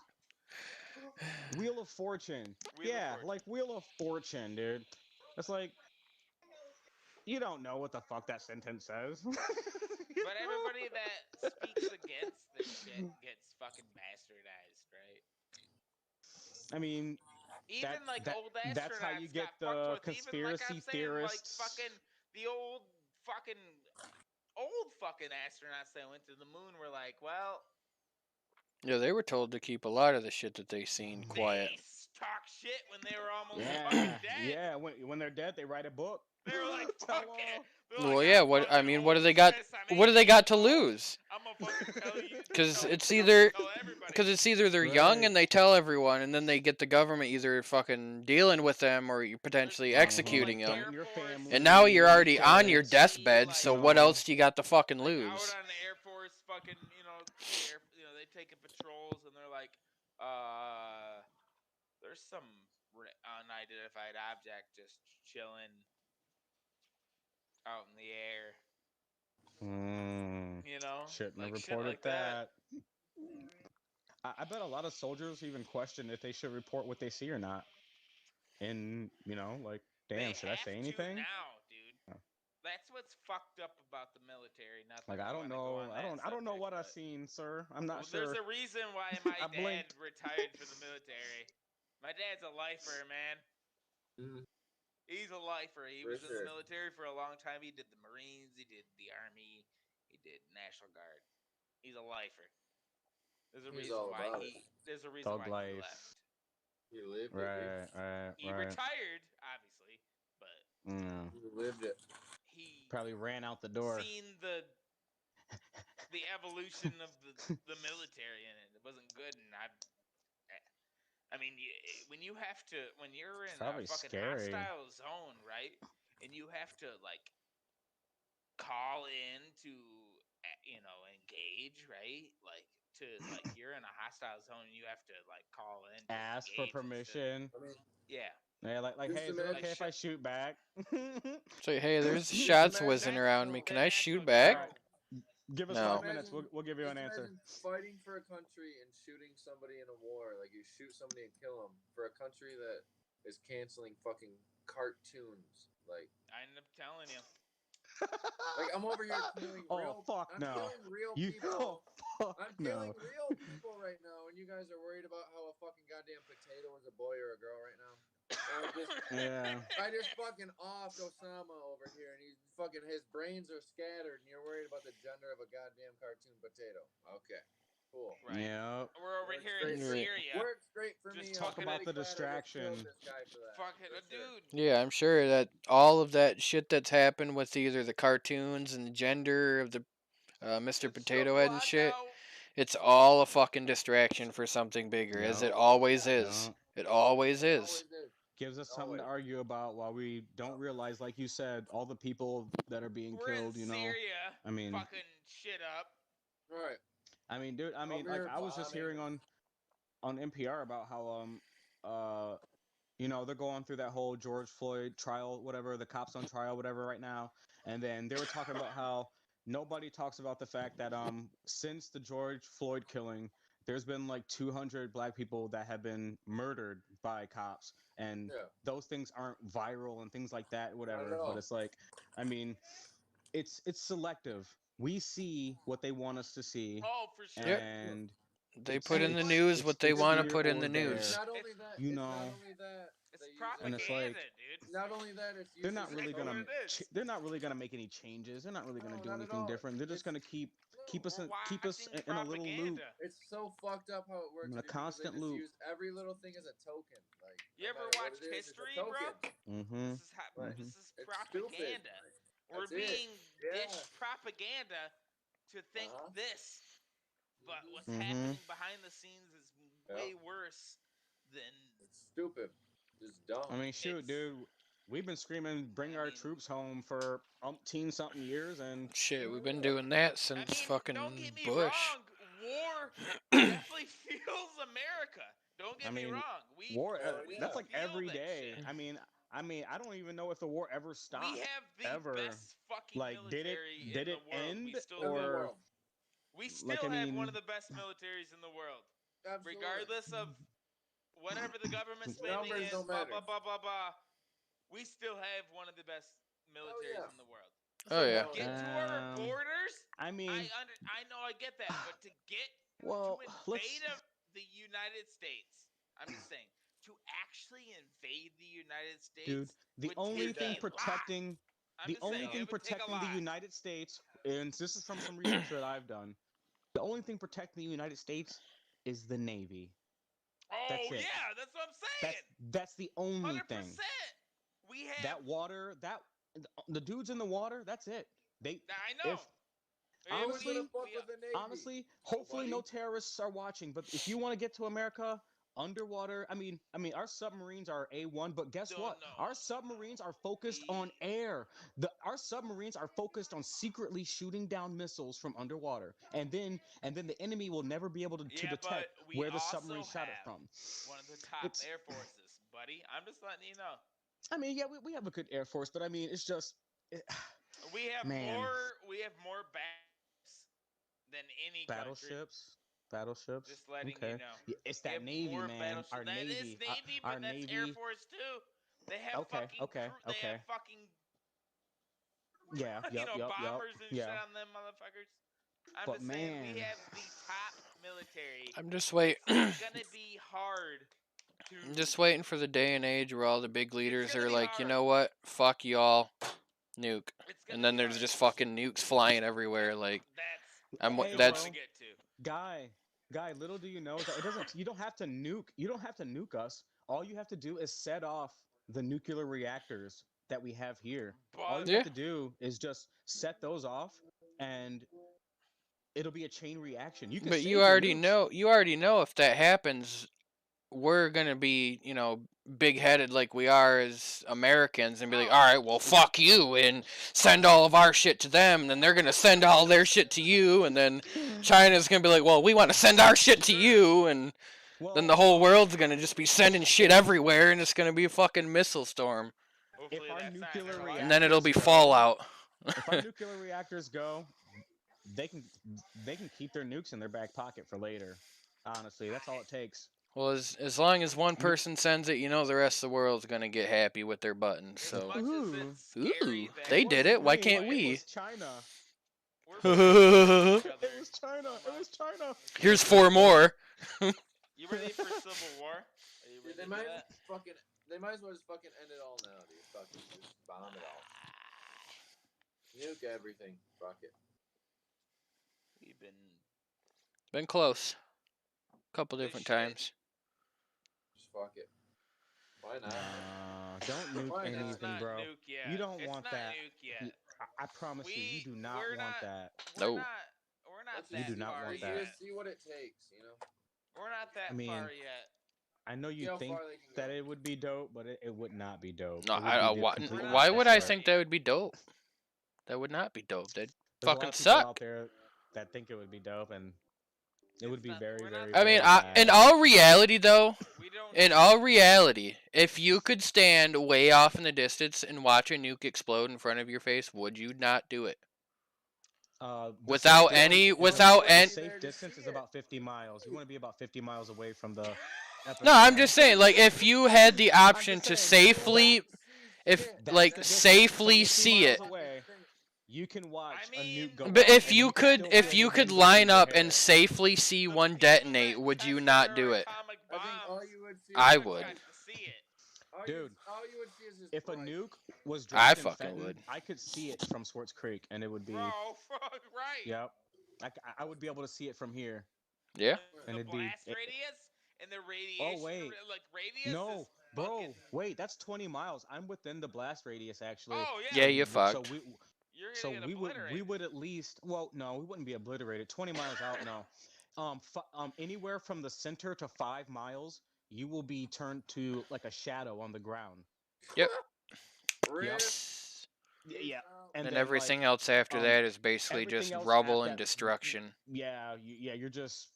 Wheel of Fortune. Wheel of Yeah, Fortune. like Wheel of Fortune, dude. It's like you don't know what the fuck that sentence says. But everybody that speaks against this shit gets fucking bastardized, right? I mean, Even like that- old that's how you astronauts get got the fucked with. Even like I'm conspiracy saying, like theorists. fucking the old fucking astronauts that went to the moon were like, well, Yeah, they were told to keep a lot of the shit that they seen quiet. they talk shit when they were almost Yeah, fucking dead. yeah. When they're dead, they write a book. They were like, Tell fuck it. all. They're Well, like, yeah. "I'm What I fucking mean, what do old they as got? this, I'm What do they got to 18 years old. lose? I'ma fucking tell you. Because tell it's you, either tell everybody. because it's either they're young Right. and they tell everyone, and then they get the government either fucking dealing with them or you're potentially There's executing like them. Air Your Force, family. And now you're already on your parents, deathbed, like, so what else do you got to fucking like, lose? out on the Air Force, fucking, they taking patrols and they're like, there's some unidentified object just chilling out in the air. Shouldn't have Like shit reported like that. I bet a lot of soldiers even question if they should report what they see or not. And like, damn, They should I have say to anything? now, dude. Oh. That's what's fucked up about the military. Not Like, that I don't wanna go know. on I that don't know what I've subject, seen, sir. I'm not but sure. there's a reason why my I dad blinked. retired from the military. My dad's a lifer, man. Mhm. He's a lifer. He For was in the sure. military for a long time. He did the Marines. He did the Army. He did National Guard. He's a lifer. There's a He's reason all why about he. it. There's a reason Thug why he life. left. You lived Right, it. right, He right. retired, obviously, but Yeah. You lived it. he Probably ran out the door. seen the evolution of the military in it. It wasn't good, and I mean, when you're in Probably a fucking scary. hostile zone, right? And you have to like call in to engage, right? Like you're in a hostile zone, and you have to like call in. To Ask for engage instead of- permission. I mean, Yeah. Yeah, like, Just hey, is it imagine- okay if I shoot back? Say, hey, there's Just shots imagine- whizzing around me. Can I That's shoot what- back? Give us No. 5 minutes. We'll give you an just answer. imagine fighting for a country and shooting somebody in a war. Like, you shoot somebody and kill them for a country that is canceling fucking cartoons. Like, I ended up telling you. I'm over here killing Oh, real. fuck I'm no. killing real You people. fuck I'm no. killing real people right now, and you guys are worried about how a fucking goddamn potato is a boy or a girl right now. Yeah. I just fucking offed Osama over here, and his brains are scattered, and you're worried about the gender of a goddamn cartoon potato. Okay, cool. Right. Yeah. We're over Works here great in for- Syria. Works great for Just me. talk I'm about really the glad I just killed distraction. this guy for that, Fucking for sure. dude. Yeah, I'm sure that all of that shit that's happened with either the cartoons and the gender of the Mr. It's Potato so Head and blacked shit, out. it's all a fucking distraction for something bigger, as Yeah. it always is. Yeah. It always is. Always is. Gives us something to Always. argue about while we don't realize, like you said, all the people that are being We're killed, in Syria. I mean- fucking shit up. Right. I mean, dude, I mean, Over like, here I was just hearing bombing. on NPR about how they're going through that whole George Floyd trial, whatever, the cops on trial, whatever, right now, and then they were talking about how nobody talks about the fact that since the George Floyd killing, there's been like 200 black people that have been murdered by cops, and Yeah. those things aren't viral and things like that, whatever. all. But it's like, I mean, it's selective. We see what they want us to see, Oh, for sure. Yep. and They It's- put in the it's- news it's what they want to here put in or the there. news. Not only that, You it's know, not only that. It's they use it- propaganda, And it's like- dude. Not only that, it's they're not used really as That's gonna what it is. they're not really gonna make any changes. They're not really gonna No, do not at anything all. different. They're just It's- gonna keep us We're watching in a little loop. propaganda. It's so fucked up how it works. In a dude, because constant they just loop. Use every little thing as a token. Like, You no ever matter what watched it is, it's a history, bro? token. Mm-hmm. This is how. Right. This is It's propaganda. stupid. We're That's it. being Yeah. dished propaganda to think Uh-huh. this, but Mhm. what's Mhm. happening behind the scenes is Yeah. way worse than. It's stupid. Just dumb. I mean, shoot, It's- dude. We've been screaming, "Bring I our mean- troops home" for umpteen something years, and Shit, we've been doing that I since mean, fucking don't get me Bush. wrong. War definitely fuels America. Don't get I me mean, wrong. We war. we That's like feel every that day. shit. I mean, I don't even know if the war ever stopped. We have the ever. best fucking Like, military did in it the world. end, We still In the do. or world. We like, still I have one mean- of the best militaries in the world. Absolutely. Regardless of whatever the government spending Numbers is, don't blah matter. blah blah blah blah. We still have one of the best militaries yeah. in the world. Oh, So yeah. to get to our borders, I mean, I know I get that, but to get well, to let's. invade the United States, I'm just saying, to actually invade the United States, Dude, the would only take thing a lot. protecting I'm the just only saying, thing it would take a protecting the lot. United States, and this is from some research that I've done. The only thing protecting the United States is the Navy. Oh That's it. yeah, that's what I'm That's saying. that's the only 100%. thing. We have That water, the dudes in the water. That's it. They I know. if Who was honestly- gonna fuck with the Navy? honestly, hopefully no terrorists are watching. But if you want to get to America underwater, I mean, our submarines are A1. But guess Don't what? know. Our submarines are focused on air. Our submarines are focused on secretly shooting down missiles from underwater, and then the enemy will never be able to Yeah, detect but we where the also submarine shot it have from. one of the top It's- air forces, buddy. I'm just letting you know. I mean, yeah, we have a good air force, but I mean, it's just. We have Man. more battleships than any country. Battleships. Just letting okay. you know. Yeah, it's We that have Navy, more man. battleships. Our That Navy. is Navy, our but that's Navy. Air Force too. They have Okay, fucking okay, They okay. have fucking Yeah. Yep. you know, Yep. bombers Yep. and Yeah. shit on them motherfuckers. I'm But just saying we man. have the top military. I'm just wait. It's gonna be hard to I'm just waiting for the day and age where all the big leaders gonna are be like, you hard. know what? Fuck y'all. Nuke. It's gonna And then be there's hard. just fucking nukes flying everywhere. Like, That's I'm. Hey, That's. bro. to get to. Guy, little do you know that it doesn't. You don't have to nuke. You don't have to nuke us. All you have to do is set off the nuclear reactors that we have here. All you But Yeah. have to do is just set those off, and it'll be a chain reaction. You can. But save you your already nukes. know. You already know if that happens, we're gonna be, big-headed like we are as Americans, and be like, Oh. all right, well, fuck you, and send all of our shit to them, and then they're gonna send all their shit to you, and then China's gonna be like, well, we want to send our shit to you, and then the Well, whole world's gonna just be sending shit everywhere, and it's gonna be a fucking missile storm, hopefully our that's not nuclear gonna and then it'll be Reactors go. fallout. if our nuclear reactors go, they can keep their nukes in their back pocket for later. Honestly, that's all it takes. Well, as long as one person sends it, the rest of the world's gonna get happy with their buttons. As So much as Ooh. it's scary that they did it. Why wasn't me, can't It we? was China. we're fighting each It other was China. so It was much. China. Here's 4 more. You ready for Civil War? Are you ready Dude, they for might that? fucking. They might as well just fucking end it all now, dude. Fucking just bomb it all. Nuke everything. Fuck it. We've been Been close. Couple This different shit. times. Just fuck it. Why not? Don't nuke Why not? anything, It's not bro. nuke yet. You don't It's want not that. Nuke yet. I promise you do not we're want not- that. We're No. not. We're not Let's that just do not far want yet. that. Just see what it takes, you know? We're not that I mean, far yet. I know See you how think far they can that go. it would be dope, but it would not be dope. No, It would be the why, complete why would I opposite. think that would be dope? That would not be dope. That'd There's a lot fucking of people suck. out there that think it would be dope, and it would It's be not- very, we're not very. there I mean, very in bad. all reality, though, We don't. in all reality, if you could stand way off in the distance and watch a nuke explode in front of your face, would you not do it? The Without safe any- distance- without the any- safe distance is about 50 miles. You want to be about 50 miles away from the. No, I'm epicenter. just saying, like, if you had the I'm option to just saying, safely, That's like, the difference. safely So 50 see miles it. away, you can watch I a mean- nuke go But off, if and you can could, still if feel you the could wind line in your up hair. and safely see The one people detonate, that would you tested not their do it? atomic I think all bombs you would see. I is- would. got to see it. Dude, all you would see is his If a price. nuke was I dropped in fucking Fenton, would. I could see it from Swartz Creek, and it would be. Bro, fuck right. Yep. I would be able to see it from here. Yeah. And The it'd be- blast it- radius and the radiation. wait. Like radius. No, is bro. fucking- Wait, that's 20 miles. I'm within the blast radius, actually. Oh yeah. Yeah, you So fucked. You're gonna So get we obliterated. would at least. Well, no, we wouldn't be obliterated. 20 miles out, no. Anywhere from the center to 5 miles, you will be turned to like a shadow on the ground. Rip, Yeah. And then, everything else after um, that is basically everything just else rubble after and that- destruction. Yeah, you're just.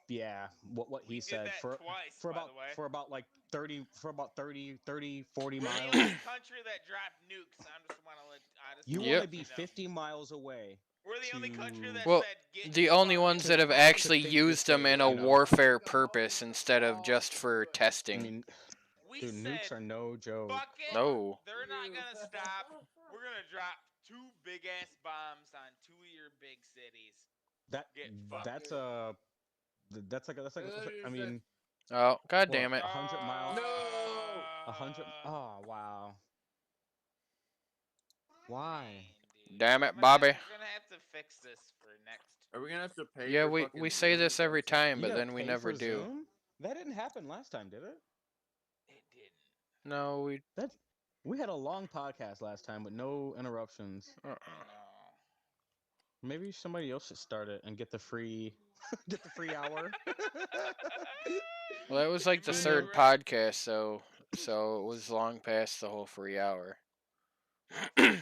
yeah, what We he did said that twice, for by about the way. for about like 30 for about 30 30 40 We're the miles. only country that dropped nukes. I just You want want to to Yep. let be you know. 50 miles away We're the only country to that Well, said get the only fucked. ones that have to actually think this used them big, in a you know. warfare purpose instead of just for I testing. mean, We dude, nukes said are no joke. fuck it. No. They're not gonna stop. We're gonna drop 2 big ass bombs on 2 of your big cities. That Get fucked. that's a I mean, Oh, god what, damn it. 100 miles? No! 100. Oh wow. Why? Man, dude. Damn it, I'm Bobby. gonna have to fix this for next. Are we gonna have to pay Yeah, for we fucking say Zoom this every because time, You but gotta then we pay never for do. Zoom? That didn't happen last time, did it? It didn't. No, we. That we had a long podcast last time with no interruptions. I know. Maybe somebody else should start it and get the free get the free hour. Well, that was like the You might third be right. podcast, so it was long past the whole free hour. Sure.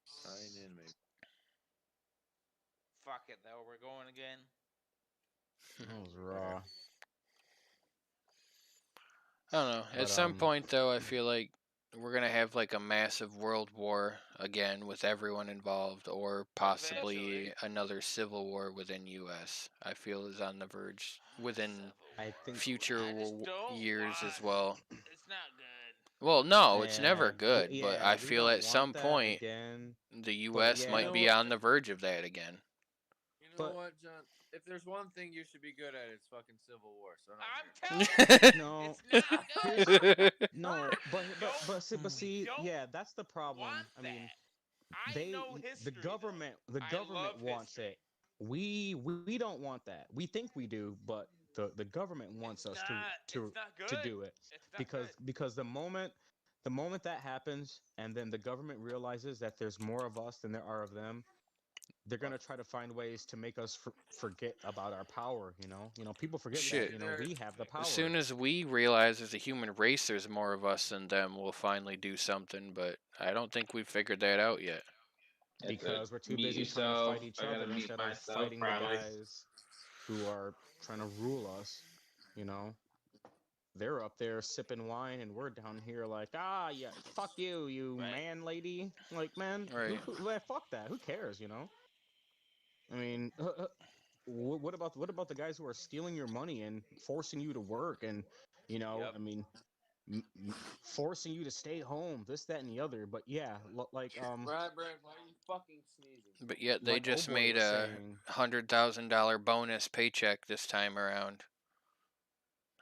sign in, maybe. Fuck it though. We're going again. That was raw. I don't know. At But, some point, though, I feel like we're gonna have like a massive world war again with everyone involved, or possibly Eventually. another civil war within U.S. I feel is on the verge within I think future I just don't years want- as well. It's not good. Well, no, it's never good, yeah, but I we feel don't at some want that point again. the U.S. yeah. might You be know on the verge of that again. You know But- what, John? If there's one thing you should be good at, it's fucking Civil War. So I'm I'm telling you, No, it's not good. no, Don't- but see, don't yeah, that's the problem. Want I mean, that. I they know the history. though. government I government love wants history. it. We don't want that. We think we do, but the government wants It's us not, to it's not good. to do it It's not good. because the moment that happens and then the government realizes that there's more of us than there are of them, they're gonna try to find ways to make us forget about our power. People forget Shit. that we have the power. As soon as we realize as a human race there's more of us than them, we'll finally do something, but I don't think we've figured that out yet. Because we're too Meet busy trying to yourself. fight each I gotta other meet instead of myself, fighting probably. the guys who are trying to rule us. They're up there sipping wine, and we're down here like, yeah, fuck you, you Right. man, lady. Like, man, Right. fuck that. Who cares? I mean, what about the guys who are stealing your money and forcing you to work and Yep. I mean, forcing you to stay home, this, that, and the other. But yeah, Right, Brad, why are you fucking sneezing? But yet they like just Oboy made was a saying, $100,000 bonus paycheck this time around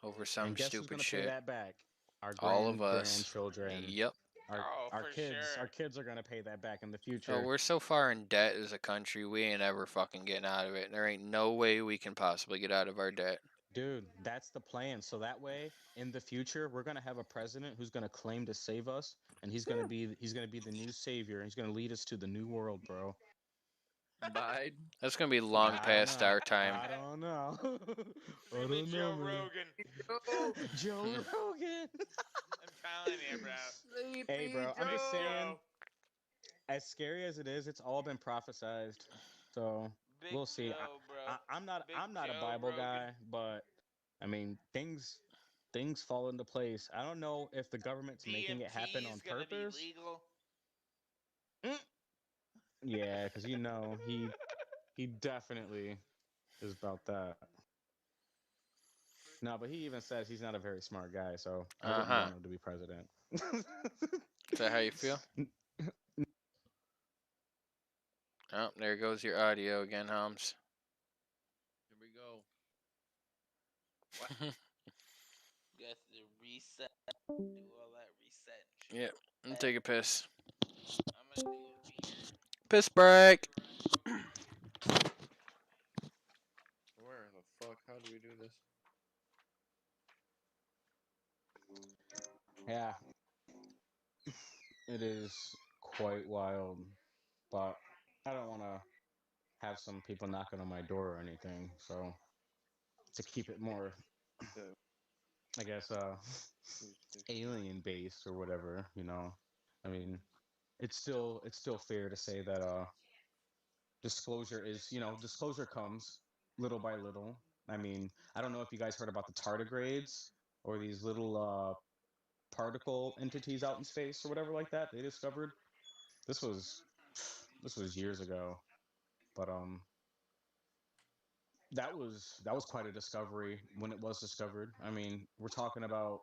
over some and guess who's stupid gonna shit. pay that back? Our All of us. grandchildren. Yep. Our for kids, sure. our kids are gonna pay that back in the future. Oh, we're so far in debt as a country, we ain't ever fucking getting out of it. There ain't no way we can possibly get out of our debt. Dude, that's the plan. So that way, in the future, we're gonna have a president who's gonna claim to save us, and he's gonna be the new savior. And he's gonna lead us to the new world, bro. Biden. That's gonna be long I don't past know. our time. I don't know. I Really, don't Joe know, man. Rogan. Joe Rogan. I'm telling you, bro. Hey, bro, I'm just Joe. saying, as scary as it is, it's all been prophesized. So Big we'll see. Joe, bro. I'm not Big a Joe Bible Rogan. guy, but I mean things fall into place. I don't know if the government's making it happen DMT on is gonna purpose. Be legal. Yeah, because he definitely is about that. No, but he even says he's not a very smart guy, so I wouldn't Uh-huh. want him to be president. Is that how you feel? Oh, there goes your audio again, Holmes. Here we go. You got to reset. Do all that reset. And shit. Yep. And take a piss. I'm gonna do a beer. Piss break. Where the fuck? How do we do this? Yeah, it is quite wild, but I don't want to have some people knocking on my door or anything. So to keep it more, I guess, alien based or whatever, I mean, it's still fair to say that disclosure is, disclosure comes, little by little. I mean, I don't know if you guys heard about the tardigrades or these little particle entities out in space or whatever like that they discovered. This was this was years ago, but that was quite a discovery when it was discovered. I mean, we're talking about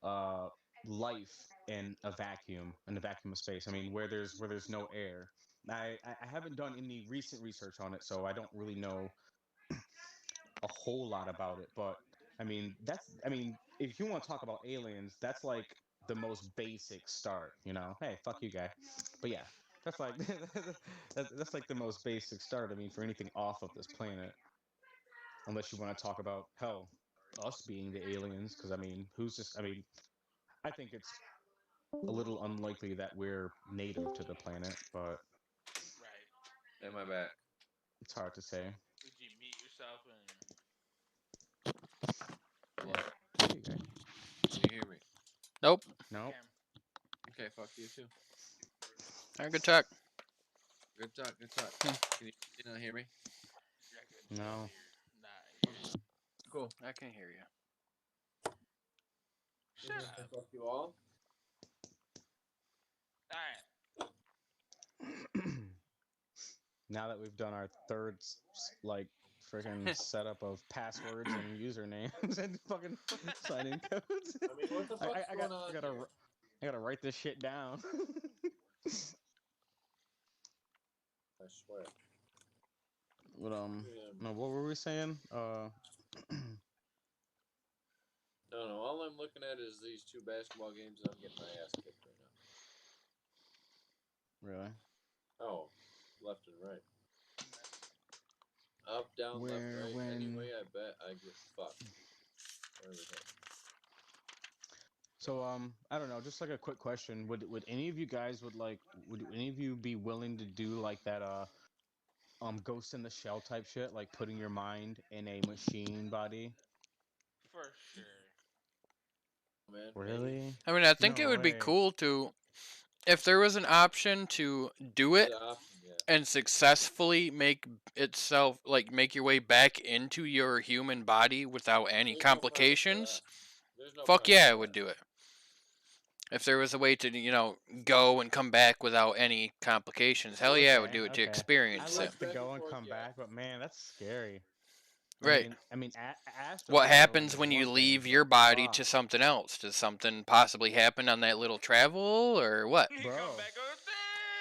uh life in a vacuum of space. I mean, where there's no air. I haven't done any recent research on it, so I don't really know a whole lot about it. But I mean, if you want to talk about aliens, that's like the most basic start. Hey, fuck you, guy. But yeah, that's like that's like the most basic start. I mean, for anything off of this planet, unless you want to talk about hell, us being the aliens. Because I mean, who's just? I mean, I think it's a little unlikely that we're native to the planet, but Right. Am I back? it's hard to say. Did you meet yourself and What? Fuck you, guy. Can you hear me? Nope. Nope. Okay, fuck you too. All right, good talk. Good talk, good talk. Can you not hear me? No. Nah. Cool. I can hear you. Shut up. Fuck you all. Alright. Now that we've done our third like freaking setup of passwords and usernames and fucking sign-in codes, I mean, what the fuck's going on here? I gotta write this shit down. I swear. But Yeah. no, what were we saying? No. All I'm looking at is these two basketball games, and I'm getting my ass kicked right now. Really? Oh, left and right. Up, down, left, Where, right. when? Anyway, I bet I get fucked. Where the heck? So I don't know, just like a quick question. Would any of you guys would any of you be willing to do like that Ghost in the Shell type shit, like putting your mind in a machine body? For sure. Man, Really? I mean, I think No it would be way. cool to, if there was an option to do it The option, yeah. and successfully make your way back into your human body without any There's no purpose for complications. that. There's no Fuck purpose yeah, I for would that. do it. If there was a way to, go and come back without any complications, hell yeah, I would Okay, do it to okay. experience I it. like to Back go and and forth, come yeah. back, but man, that's scary. Right. I mean, astral What traveling happens is when you one thing, leave but your body fuck. to something else? Does something possibly happen on that little travel, or what? You Bro. come back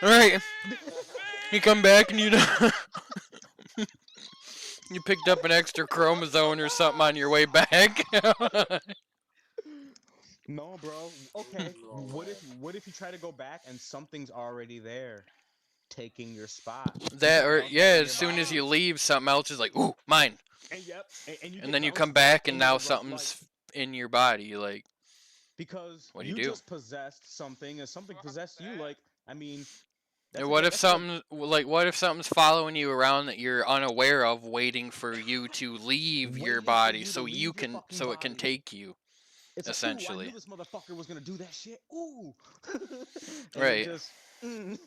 Right. You come back and you picked up an extra chromosome or something on your way back. No, bro. Okay. No What if you try to go back and something's already there, taking your spot? That or Something yeah, in as your soon as body. you leave, something else is like, ooh, mine. And yep, and you And get then you bounced come back and you're now like- something's in your body. Like, because What do you you do? just possessed something, and something Fuck possessed you. that. Like, I mean, and a what good- if that's a good- what if something's following you around that you're unaware of, waiting for you to leave your Waiting for body you to so leave you your can fucking so it can body. take you? It's like, ooh, I essentially. knew this motherfucker was gonna do that shit. Ooh. And it Right. just, You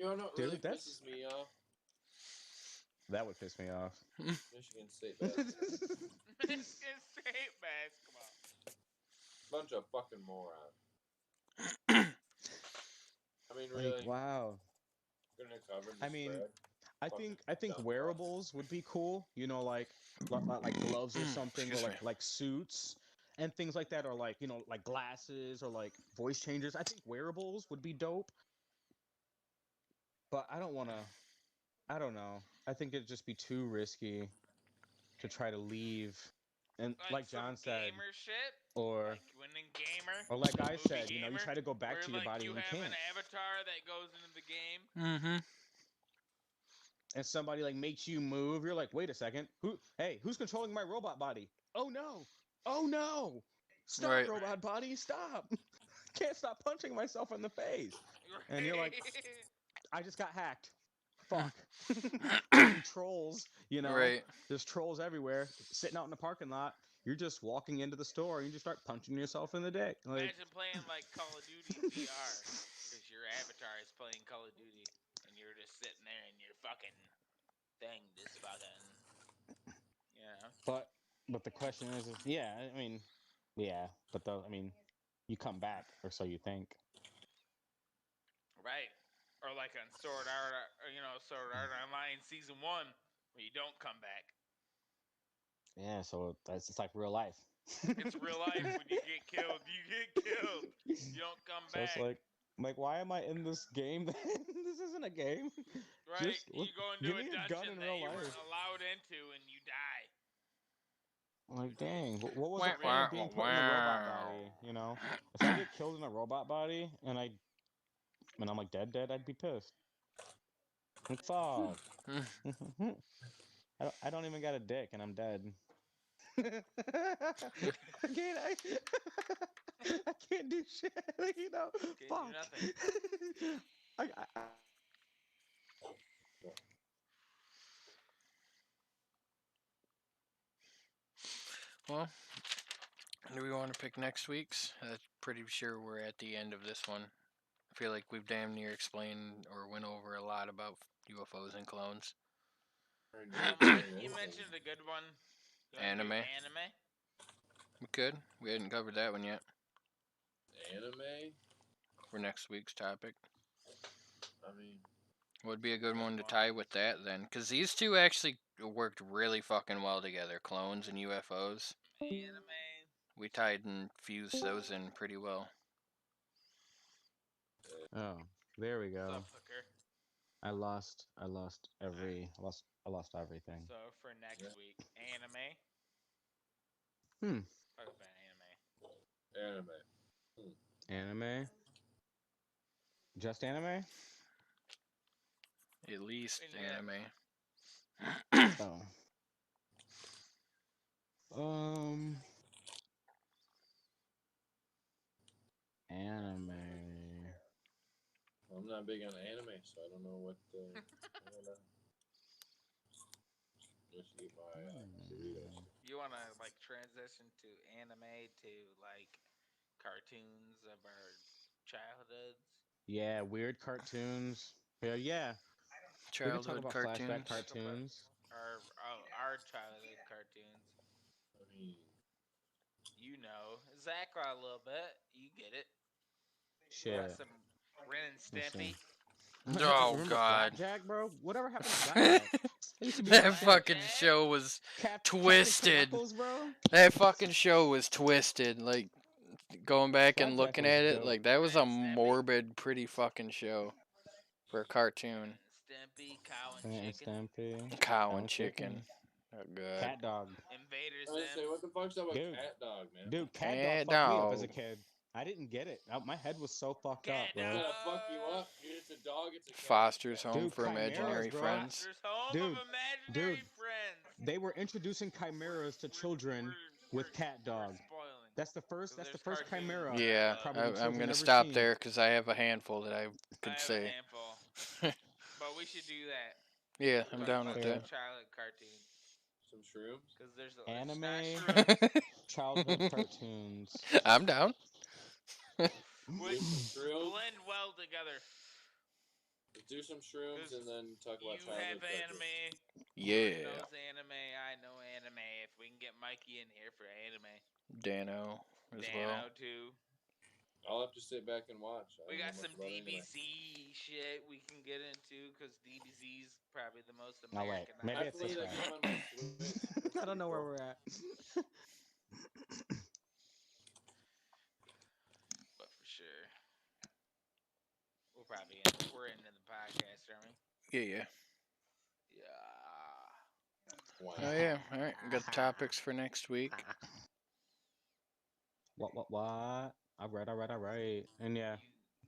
know what Dude, really that's- pisses me off? that would piss me off. Michigan State basketball. Michigan State basketball. Bunch of fucking morons. I mean, Like, really? wow. Gonna cover I the mean, spread? I think dumb wearables would be cool. Like gloves or something, or Excuse me. like suits and things like that, or like like glasses or like voice changers. I think wearables would be dope. But I don't want to. I don't know. I think it'd just be too risky to try to leave. And like some John said, gamer shit. or Like when in gamer. or like I movie said, you gamer, try to go back where, to your like, body you and you have can't. an avatar that goes into the game. Mm-hmm. And somebody like makes you move, you're like, wait a second, who's controlling my robot body? Oh no, stop, Right. robot body, stop! Can't stop punching myself in the face. And you're like, I just got hacked. Fuck. Fucking trolls, Right. There's trolls everywhere, sitting out in the parking lot. You're just walking into the store and you just start punching yourself in the dick. Like, Imagine playing like Call of Duty VR, because your avatar is playing Call of Duty, and you're just sitting there and your fucking thing just fucking But the question is yeah, I mean, yeah, but I mean, you come back, or so you think. Right. Or like on Sword Art, Sword Art Online Season 1, where you don't come back. Yeah, so that's it's like real life. It's real life. When you get killed, you get killed. You don't come So it's back. like, why am I in this game? This isn't a game. Right? Just You go into give a me a gun dungeon in that real you life. weren't allowed into and you die. Like, dang, what was Wah, the point wah, of being put in a robot wah. body? You know, if I get killed in a robot body and I'm like dead, I'd be pissed. Like, fuck. I don't even got a dick and I'm dead. I can't. I can't do shit. You know. Can't do Fuck. nothing. I Well, do we want to pick next week's? I'm pretty sure we're at the end of this one. I feel like we've damn near explained or went over a lot about UFOs and clones. You mentioned a good one. You wanna do Anime. Anime? We could. We hadn't covered that one yet Anime? for next week's topic. I mean, Would be a good one to tie with that then, because these two actually worked really fucking well together. Clones and UFOs. Anime. We tied and fused those in pretty well. Oh, there we What's go. up, hooker? I lost everything. So for next week, Anime. Hmm. Talk about Anime. anime. Anime. Just anime. At least Yeah. anime. Oh. Anime. I'm not big on anime, so I don't know what. I don't know. Let's get my Doritos. You wanna like transition to anime to like cartoons of our childhoods? Yeah, weird cartoons. Yeah. We can talk Childhood about cartoons. flashback cartoons. Our childhood cartoons. I mean, You know, Zakra a little bit. You get it. Shit. Some Ren and Stimpy. Oh Remember god. Flapjack, bro? Whatever happened to that? It used to be That like fucking Jack? show was Captain twisted. Knuckles, bro. That fucking show was twisted. Like going back and Flapjack looking was at it, dope. like that was a Ren and Stimpy. morbid, pretty fucking show for a cartoon. Stimpy, Cow and And Chicken, Stampy. Cow and chicken. Oh god. Cat Dog. Invader I was say, Sim. what the fuck's up with Dude. Cat Dog, man? Dude, Cat Cat Dog fucked me up as a Dog. kid. I didn't get it. My head was so fucked Cat up, bro. It's Dog. gonna fuck you up. Dude, it's a dog. It's a cat. Foster's Home Dude, for chimeras, Imaginary bro. Friends. Foster's Home Dude, of Imaginary dude. Friends. They were introducing chimeras to children with Cat Dog. Spoiling. That's the first. So That's the there's first cartoons chimera. that Yeah, probably I'm children gonna ever stop seen. there because I have a handful that I I could have a say. handful. But we should do that. Yeah, I'm Talk down about with Yeah. that. childhood cartoons. Some shrooms. Because there's a Anime. it's not shrooms, Childhood cartoons. I'm down. which Do some shrooms. blend well together. Let's do some shrooms 'Cause and then talk about You childhood have cartoons. anime. Yeah, Knows anime. I know anime. If we can get Mikey in here for anime, Dano as Dano well. too. I'll have to sit back and watch. I We don't got know some much about anime. DBZ shit we can get into because DBZ's probably the most No, wait. Americanized. Maybe I it's played this a way. game on my Switch. I don't know where we're at. But for sure, we're into the podcast, aren't we? Yeah. Yeah. Wow. Oh yeah. All right. Got the topics for next week. What? All right. And yeah,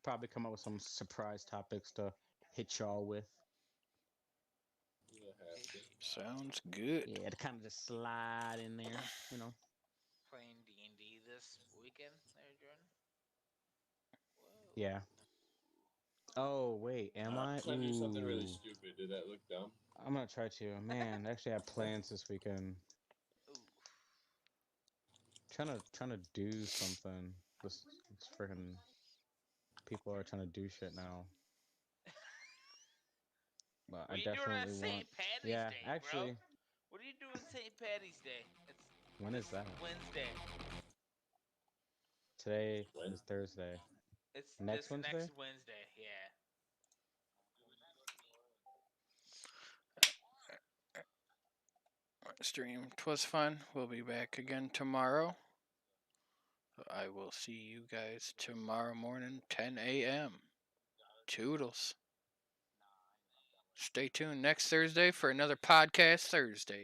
probably come up with some surprise topics to hit y'all with. You have to. Sounds good. Yeah, to kind of just slide in there, you know. Playing D&D this weekend, there, Jordan. Whoa. Yeah. Oh wait, am I? Trying to do something really Ooh. stupid. Did that look dumb? I'm gonna try to. Man, I actually have plans this weekend. Ooh. Trying to do something. This freaking people are trying to do shit now. But What I are you doing on definitely St. want. Patty's Yeah, Day, actually, bro? What are you doing St. Patty's Day. It's When is that? Wednesday. Today is Thursday. It's Next this Wednesday? next Wednesday. Yeah. Stream. 'Twas fun. We'll be back again tomorrow. I will see you guys tomorrow morning, 10 a.m. Toodles. Stay tuned next Thursday for another podcast Thursday.